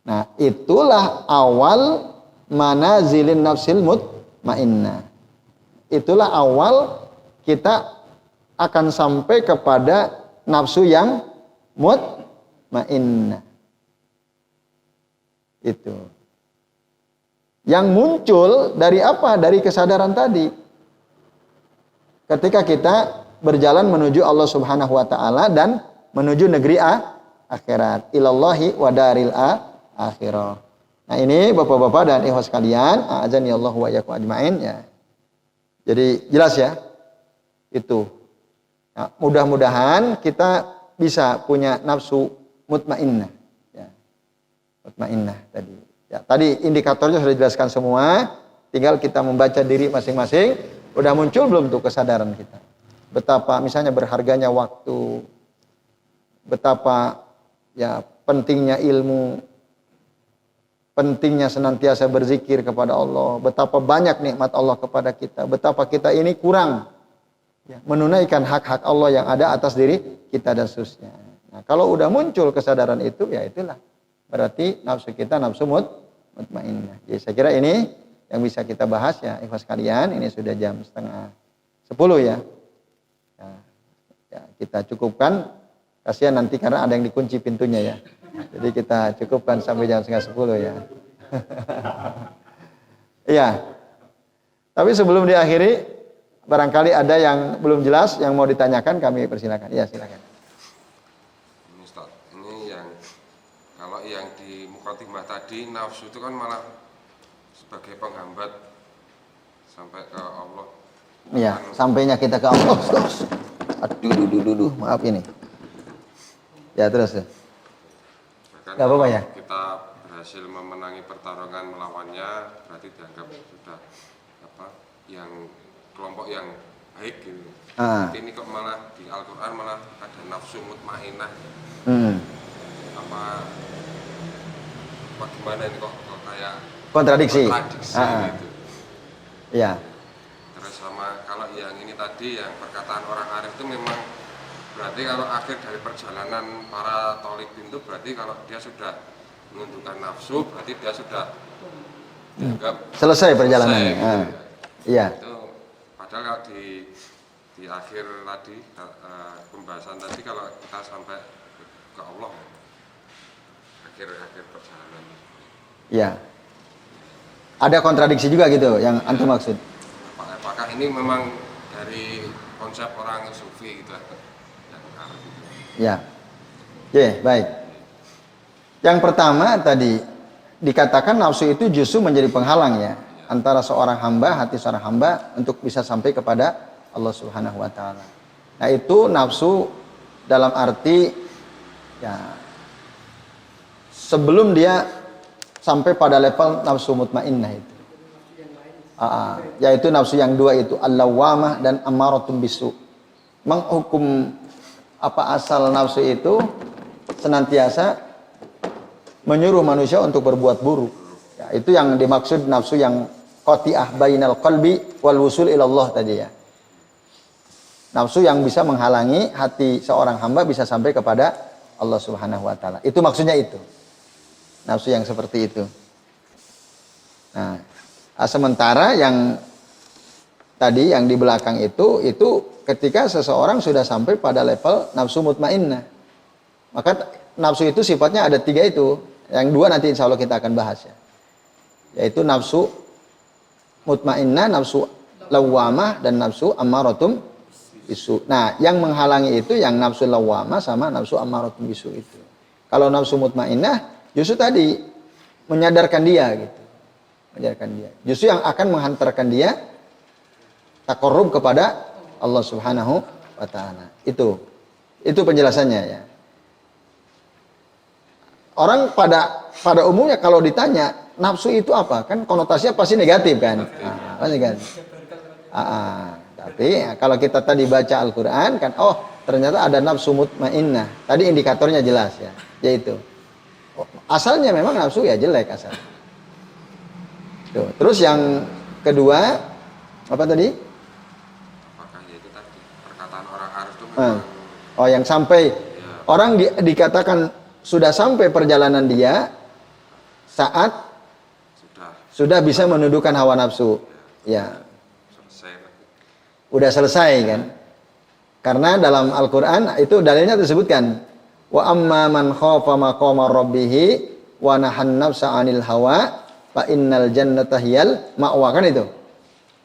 Nah, itulah awal manazilin nafsil mutmainnah. Itulah awal kita akan sampai kepada nafsu yang mutmainnah. Itu. Yang muncul dari apa? Dari kesadaran tadi. Ketika kita berjalan menuju Allah Subhanahu wa taala dan menuju negeri akhirat, ilallahi wa daril akhirah. Nah, ini Bapak-bapak dan ikhwas sekalian, a'azani Allah wa iyyakum ajmain ya. Jadi jelas ya. Itu. Nah, mudah-mudahan kita bisa punya nafsu mutmainnah ya. Mutmainnah tadi. Ya, tadi indikatornya sudah dijelaskan semua, tinggal kita membaca diri masing-masing. Udah muncul belum tuh kesadaran kita? Betapa misalnya berharganya waktu, betapa ya pentingnya ilmu, pentingnya senantiasa berzikir kepada Allah, betapa banyak nikmat Allah kepada kita, betapa kita ini kurang ya, menunaikan hak-hak Allah yang ada atas diri kita dan seterusnya. Nah, kalau udah muncul kesadaran itu, ya itulah berarti nafsu kita nafsu mutmainnah. Jadi saya kira ini yang bisa kita bahas ya, ikhwas sekalian. Ini sudah jam 9:30 ya. Ya, kita cukupkan. Kasihan nanti karena ada yang dikunci pintunya ya. Jadi kita cukupkan sampai jam 9:30 ya. Iya. Tapi sebelum diakhiri, barangkali ada yang belum jelas yang mau ditanyakan, kami persilakan. Iya, silakan. Ustaz, ini yang kalau yang di mukadimah tadi nafsu itu kan malah sebagai penghambat sampai ke Allah. Iya, sampainya kita ke Allah. Aduh, maaf ini. Ya terus. Bahkan Gak apa-apa ya. Kita berhasil memenangi pertarungan melawannya, berarti dianggap sudah yang kelompok yang baik gitu. Tapi ini kok malah di Al-Quran malah ada nafsu mutmainnah. Apa gimana ini kok kayak kontradiksi gitu. Iya. Terus sama kalau yang ini tadi yang perkataan orang arif itu memang berarti kalau akhir dari perjalanan para thalibin itu berarti kalau dia sudah menundukkan nafsu berarti dia sudah dianggap selesai perjalanannya. Gitu. Iya. Itu padahal kalau di akhir tadi pembahasan tadi kalau kita sampai ke Allah akhir perjalanan. Iya. Ada kontradiksi juga gitu yang antum maksud. Apakah ini memang dari konsep orang sufi gitu? Ya. Oke, baik. Yang pertama tadi dikatakan nafsu itu justru menjadi penghalang ya antara seorang hamba, hati seorang hamba untuk bisa sampai kepada Allah Subhanahu wa taala. Nah, itu nafsu dalam arti ya sebelum dia sampai pada level nafsu mutmainnah itu. Yaitu nafsu yang dua itu, al-lawwamah dan ammaratun bisu. Menghukum apa asal nafsu itu senantiasa menyuruh manusia untuk berbuat buruk. Ya, itu yang dimaksud nafsu yang qati'ah bainal qalbi wal wusul ilallah tadi ya. Nafsu yang bisa menghalangi hati seorang hamba bisa sampai kepada Allah Subhanahu wa taala. Itu maksudnya itu. Nafsu yang seperti itu. Nah, sementara yang tadi yang di belakang itu ketika seseorang sudah sampai pada level nafsu mutmainnah. Maka nafsu itu sifatnya ada 3 itu. Yang 2 nanti insya Allah kita akan bahas ya. Yaitu nafsu mutmainnah, nafsu lawwamah dan nafsu ammaratum bisu. Nah, yang menghalangi itu yang nafsu lawwamah sama nafsu ammaratum bisu itu. Kalau nafsu mutmainnah Justru tadi menyadarkan dia gitu. Menyadarkan dia. Justru yang akan menghantarkan dia taqarrub kepada Allah Subhanahu wa taala. Itu penjelasannya ya. Orang pada umumnya kalau ditanya nafsu itu apa? Kan konotasinya pasti negatif kan? Pasti kan. Tapi ya, kalau kita tadi baca Al-Qur'an kan ternyata ada nafsu mutmainnah. Tadi indikatornya jelas ya, yaitu asalnya memang nafsu ya jelek asal. Tuh. Terus yang kedua apa tadi? Apakah itu tadi perkataan orang Arab itu memang yang sampai orang dikatakan sudah sampai perjalanan dia saat sudah bisa menundukkan hawa nafsu. Ya. Udah selesai kan? Karena dalam Al-Qur'an itu dalilnya disebutkan wa amma man khafa maqama rabbih wa nahan nafsa 'anil hawa fa innal jannata hiyal ma'wa, kan itu.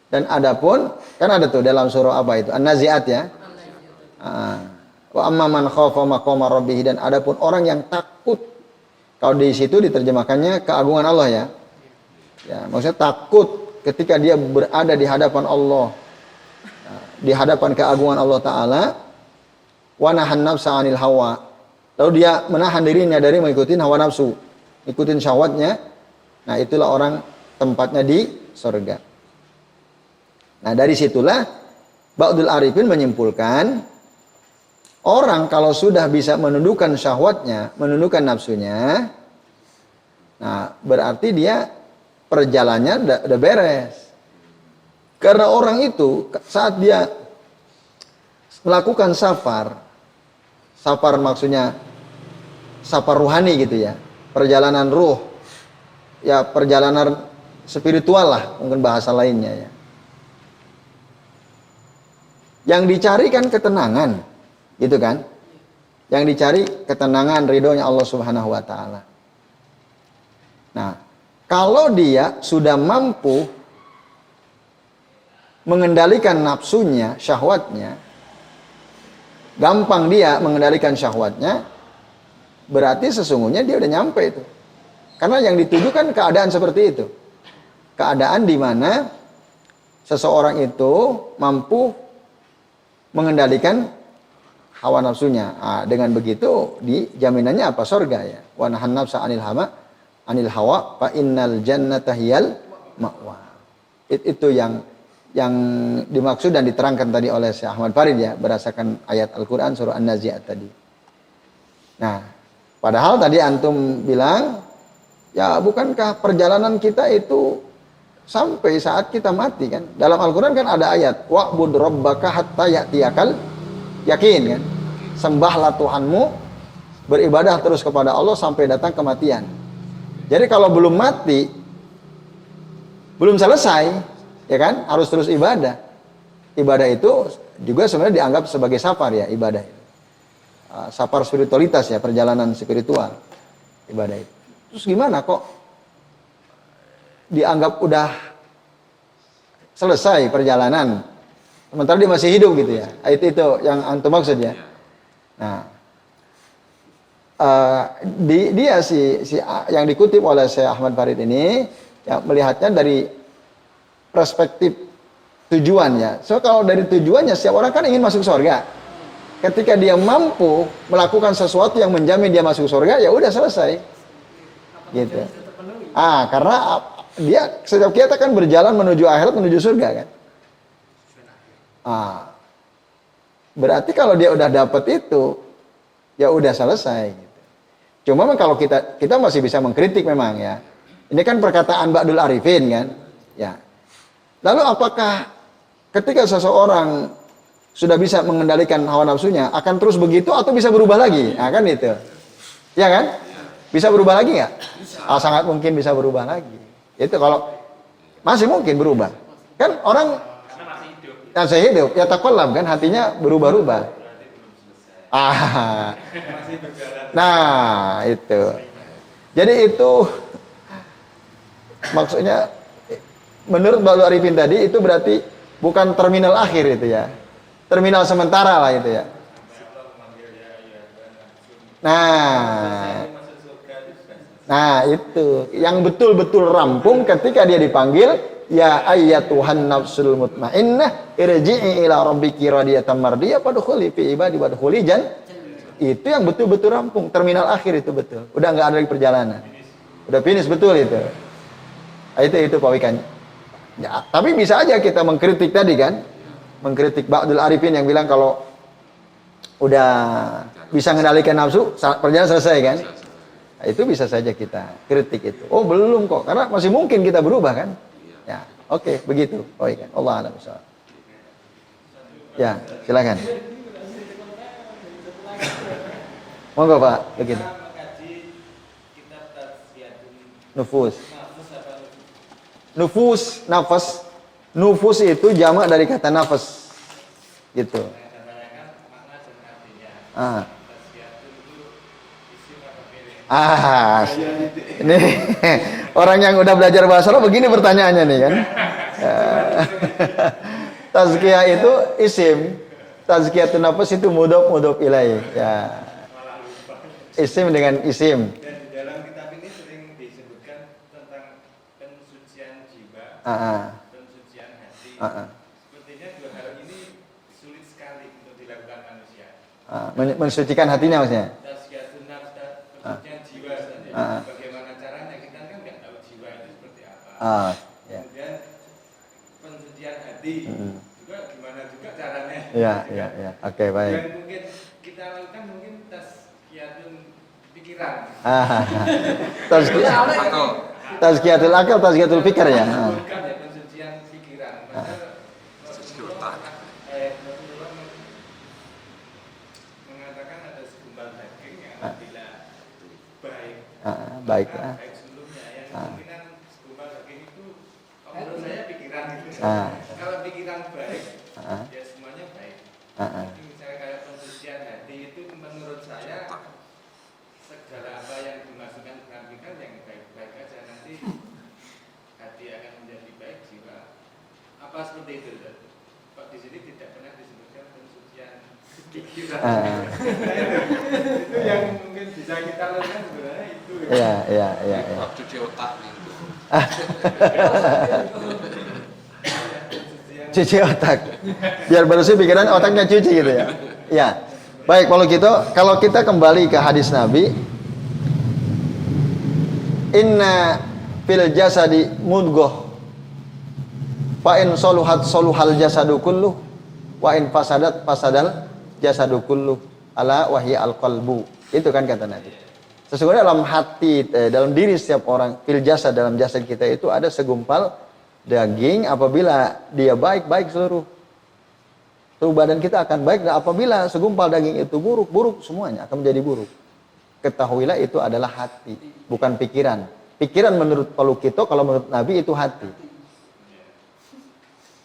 Dan adapun kan ada tuh dalam surah apa itu? An-Nazi'at ya. Wa amma man khafa maqama rabbih, dan adapun orang yang takut. Kalau di situ diterjemahkannya keagungan Allah ya. Ya, maksudnya takut ketika dia berada di hadapan Allah. Di hadapan keagungan Allah taala, wa nahan nafsa 'anil hawa. Lalu dia menahan dirinya dari mengikuti hawa nafsu, ikutin syahwatnya. Nah, itulah orang tempatnya di surga. Nah, dari situlah Ba'dul Arifin menyimpulkan orang kalau sudah bisa menundukkan syahwatnya, menundukkan nafsunya, nah berarti dia perjalanannya udah beres. Karena orang itu saat dia melakukan safar maksudnya safar ruhani gitu ya, perjalanan ruh, ya perjalanan spiritual lah mungkin bahasa lainnya ya. Yang dicari kan ketenangan, gitu kan? Yang dicari ketenangan, ridhonya Allah Subhanahu wa taala. Nah, kalau dia sudah mampu mengendalikan nafsunya, syahwatnya, gampang dia mengendalikan syahwatnya, berarti sesungguhnya dia udah nyampe itu. Karena yang dituju kan keadaan seperti itu. Keadaan di mana seseorang itu mampu mengendalikan hawa nafsunya. Nah, dengan begitu jaminannya apa? Surga ya. Wa nahan nafsa 'anil hawa fa innal jannata hiyal ma'wa. Itu yang dimaksud dan diterangkan tadi oleh Syekh Ahmad Farid ya, berdasarkan ayat Al-Qur'an surah An-Nazi'at tadi. Nah, padahal tadi antum bilang, ya bukankah perjalanan kita itu sampai saat kita mati kan? Dalam Al-Qur'an kan ada ayat, wa'bud rabbaka hatta ya'tiyakal yakin kan? Sembahlah Tuhanmu, beribadah terus kepada Allah sampai datang kematian. Jadi kalau belum mati, belum selesai, ya kan, harus terus ibadah. Ibadah itu juga sebenarnya dianggap sebagai safar ya, ibadah. Safar spiritualitas ya, perjalanan spiritual ibadah itu. Terus gimana kok dianggap udah selesai perjalanan sementara dia masih hidup gitu ya? Itu yang antum maksud ya. Nah, dia yang dikutip oleh Syekh Ahmad Farid ini ya, melihatnya dari perspektif tujuannya. So kalau dari tujuannya, setiap orang kan ingin masuk surga. Ketika dia mampu melakukan sesuatu yang menjamin dia masuk surga, ya udah selesai. Gitu. Karena dia setiap kita kan berjalan menuju akhirat, menuju surga kan. Berarti kalau dia udah dapat itu, ya udah selesai. Gitu. Cuma kalau kita masih bisa mengkritik memang ya. Ini kan perkataan Ba'dul Arifin kan. Ya. Lalu apakah ketika seseorang sudah bisa mengendalikan hawa nafsunya akan terus begitu atau bisa berubah lagi? Nah kan itu. Ya kan? Bisa berubah lagi nggak? Sangat mungkin bisa berubah lagi. Itu kalau masih mungkin berubah. Kan orang masih hidup, ya taqallab kan, hatinya berubah-ubah. Nah, itu. Jadi itu maksudnya menurut Ba'dul Arifin tadi itu berarti bukan terminal akhir itu ya. Terminal sementara lah itu ya. Nah, Nah, itu yang betul-betul rampung ketika dia dipanggil, ya ayyatuhan nafsul mutmainnah irji'i ila rabbiki radiyatan mardiyah fadkhuli fi ibadi wadkhuli itu yang betul-betul rampung, terminal akhir itu betul. Udah nggak ada lagi perjalanan. Udah finish betul itu. Nah, itu Pak Wikan. Ya, tapi bisa aja kita mengkritik tadi kan. Mengkritik Ba'dul Arifin yang bilang kalau udah bisa mengendalikan nafsu, perjalanan selesai kan? Nah, itu bisa saja kita kritik itu. Oh, belum kok, karena masih mungkin kita berubah kan? Ya, oke, begitu. Oh iya, Allah a'lam bishawab. Ya, silakan. Monggo Pak, begitu. Nufus itu jamak dari kata nafas. Gitu. Ini orang yang udah belajar bahasa Arab begini pertanyaannya nih kan. Tazkiyah itu isim, tazkiyatun nafas itu mudhof ilaih. Ya. Isim dengan isim. Dan di dalam kitab ini sering disebutkan tentang pensucian jiwa, pensucian hati. Sepertinya dua hal ini sulit sekali untuk dilakukan manusia. Mensucikan hatinya maksudnya. Tazkiyatun nafs, pensucian jiwa saja. Bagaimana caranya kita kan nggak tahu jiwa itu seperti apa. Ya. Kemudian pensucian hati juga gimana juga caranya. Ya. Oke, baik. Dan mungkin kita lakukan mungkin tazkiyatun pikiran. Tazkiyatul akal, tazkiyatul fikr ya. Bukan ya pensucian pikiran. Rasulullah mengatakan ada segumpal daging yang apabila baik sebelumnya yang kemungkinan segumpal daging itu menurut saya pikiran itu. Kalau pikiran baik ya semuanya baik. Jadi misalnya kayak pensucian hati itu menurut saya segala apa yang dimasukkan dengan pikiran yang baik-baik aja, nanti hati akan menjadi baik, jiwa apa seperti itu. Pak di sini tidak pernah disebutkan pensucian pikiran. Itu yang mungkin bisa kita lakukan sebenarnya itu. Iya. Cuci otak gitu. Cuci otak. Biar bersih pikiran, otaknya cuci gitu ya. Ya. Baik, kalau kita kembali ke hadis Nabi, inna fil jasadi mudghah fa in saluhat saluhal jasadu kulluh wa in fasadat fasadal jasadu kulluh ala wahya al qalbu. Itu kan kata Nabi. Sesungguhnya dalam hati, dalam diri setiap orang, fil jasad, dalam jasad kita itu ada segumpal daging. Apabila dia baik seluruh badan kita akan baik, dan apabila segumpal daging itu buruk semuanya akan menjadi buruk. Ketahuilah itu adalah hati, bukan pikiran. Pikiran menurut Palukito, kalau menurut Nabi itu hati.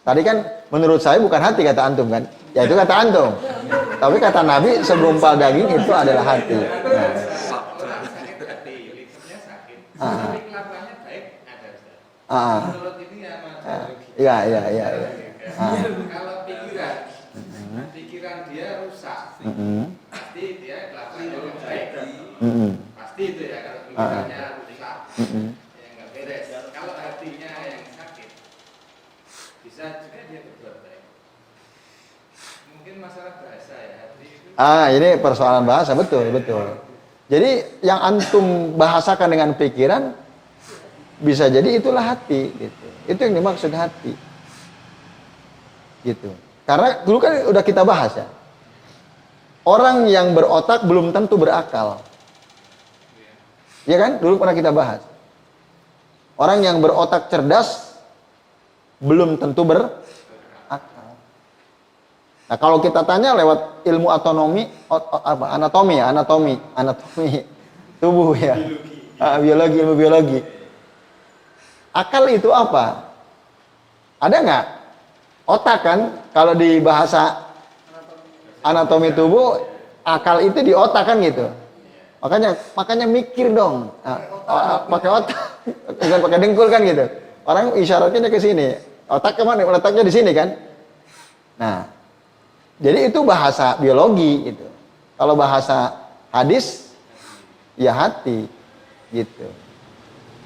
Tadi kan menurut saya bukan hati kata antum kan? Ya itu kata antum. Tapi kata Nabi segumpal daging itu adalah hati. Nah. Tapi kelakuannya baik ada Ustaz. Menurut ini Iya. Kalau pikiran dia rusak, pasti dia kelakuannya baik. Pasti itu ya, kalau pikirannya rusak, ya nggak beres. Kalau hatinya yang sakit, bisa juga dia berbuat baik. Mungkin masalah bahasa ya, hati itu. Ini persoalan bahasa, betul. Jadi yang antum bahasakan dengan pikiran bisa jadi itulah hati gitu. Itu yang dimaksud hati. Gitu. Karena dulu kan udah kita bahas ya. Orang yang berotak belum tentu berakal. Ya kan? Dulu pernah kita bahas. Orang yang berotak cerdas belum tentu berakal. Nah, kalau kita tanya lewat ilmu anatomi tubuh ya. Ilmu biologi. Akal itu apa? Ada nggak? Otak kan, kalau di bahasa anatomi tubuh, akal itu di otak kan gitu. Makanya mikir dong. Pakai otak, bukan pakai dengkul kan gitu. Orang isyaratnya ke sini. Otak kemana? Letaknya di sini kan. Nah, jadi itu bahasa biologi gitu. Kalau bahasa hadis, ya hati. Gitu.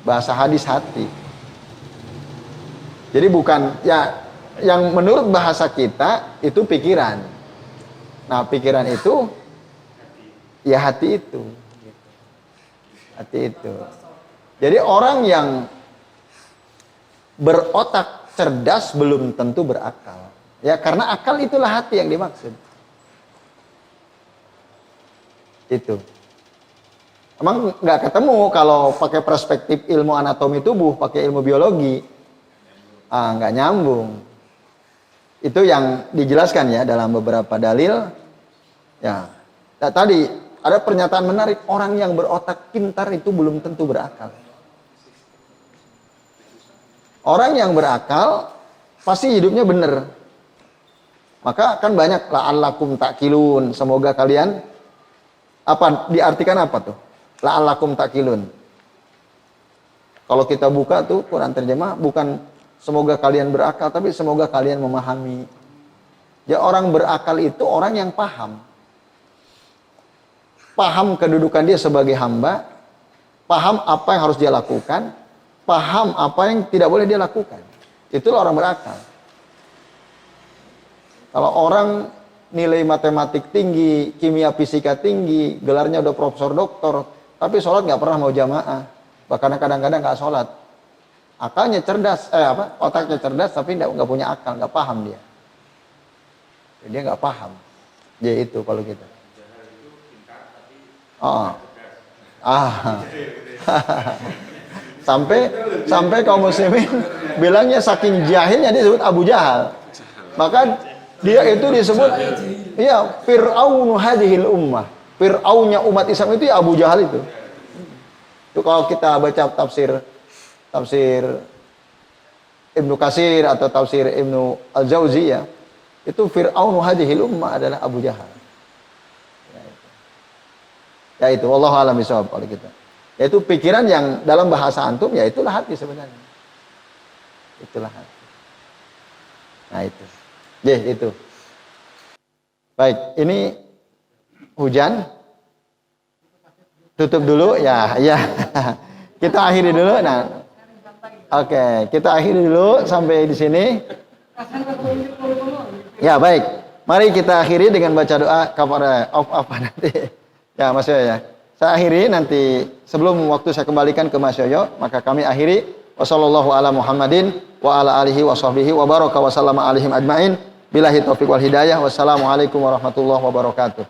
Bahasa hadis hati. Jadi bukan ya yang menurut bahasa kita itu pikiran. Nah, pikiran itu ya hati itu. Hati itu. Jadi orang yang berotak cerdas belum tentu berakal. Ya, karena akal itulah hati yang dimaksud. Itu. Emang nggak ketemu kalau pakai perspektif ilmu anatomi tubuh, pakai ilmu biologi. Nggak nyambung. Itu yang dijelaskan ya dalam beberapa dalil. Ya. Nah, tadi ada pernyataan menarik, orang yang berotak pintar itu belum tentu berakal. Orang yang berakal pasti hidupnya benar. Maka akan banyak la'allakum ta'qilun, semoga kalian apa diartikan apa tuh? La'allakum ta'qilun. Kalau kita buka tuh Quran terjemah bukan semoga kalian berakal, tapi semoga kalian memahami. Ya, orang berakal itu orang yang paham. Paham kedudukan dia sebagai hamba, paham apa yang harus dia lakukan, paham apa yang tidak boleh dia lakukan. Itulah orang berakal. Kalau orang nilai matematik tinggi, kimia fisika tinggi, gelarnya udah profesor doktor, tapi sholat nggak pernah mau jamaah, bahkan kadang-kadang nggak sholat. Akalnya cerdas, otaknya cerdas, tapi nggak punya akal, nggak paham dia. Dia nggak paham. Dia itu kalau kita. sampai kaum muslimin bilangnya saking jahilnya dia disebut Abu Jahal. Maka dia itu disebut ya Fir'aunu hadhil ummah. Fir'aunnya umat Islam itu ya Abu Jahal itu. Itu kalau kita baca tafsir Ibnu Katsir atau tafsir Ibnu Al-Jauzi ya, itu Fir'aunu hadhil ummah adalah Abu Jahal. Ya itu, wallahu a'lam bishawab kalau kita. Yaitu pikiran yang dalam bahasa antum, ya itulah hati sebenarnya. Itulah hati. Nah itu. Itu. Baik, ini hujan. Tutup dulu, ya. Kita akhiri dulu. Nah, oke, kita akhiri dulu sampai di sini. Ya baik, mari kita akhiri dengan baca doa kepada apa nanti. Ya Mas Yoyo ya. Saya akhiri nanti sebelum waktu saya kembalikan ke Mas Yoyo, maka kami akhiri wassallallahu ala Muhammadin wa ala alihi wa sahbihi wa baraka wa sallama alaihim ajmain. Billahi taufiq wal hidayah. Wassalamualaikum warahmatullahi wabarakatuh.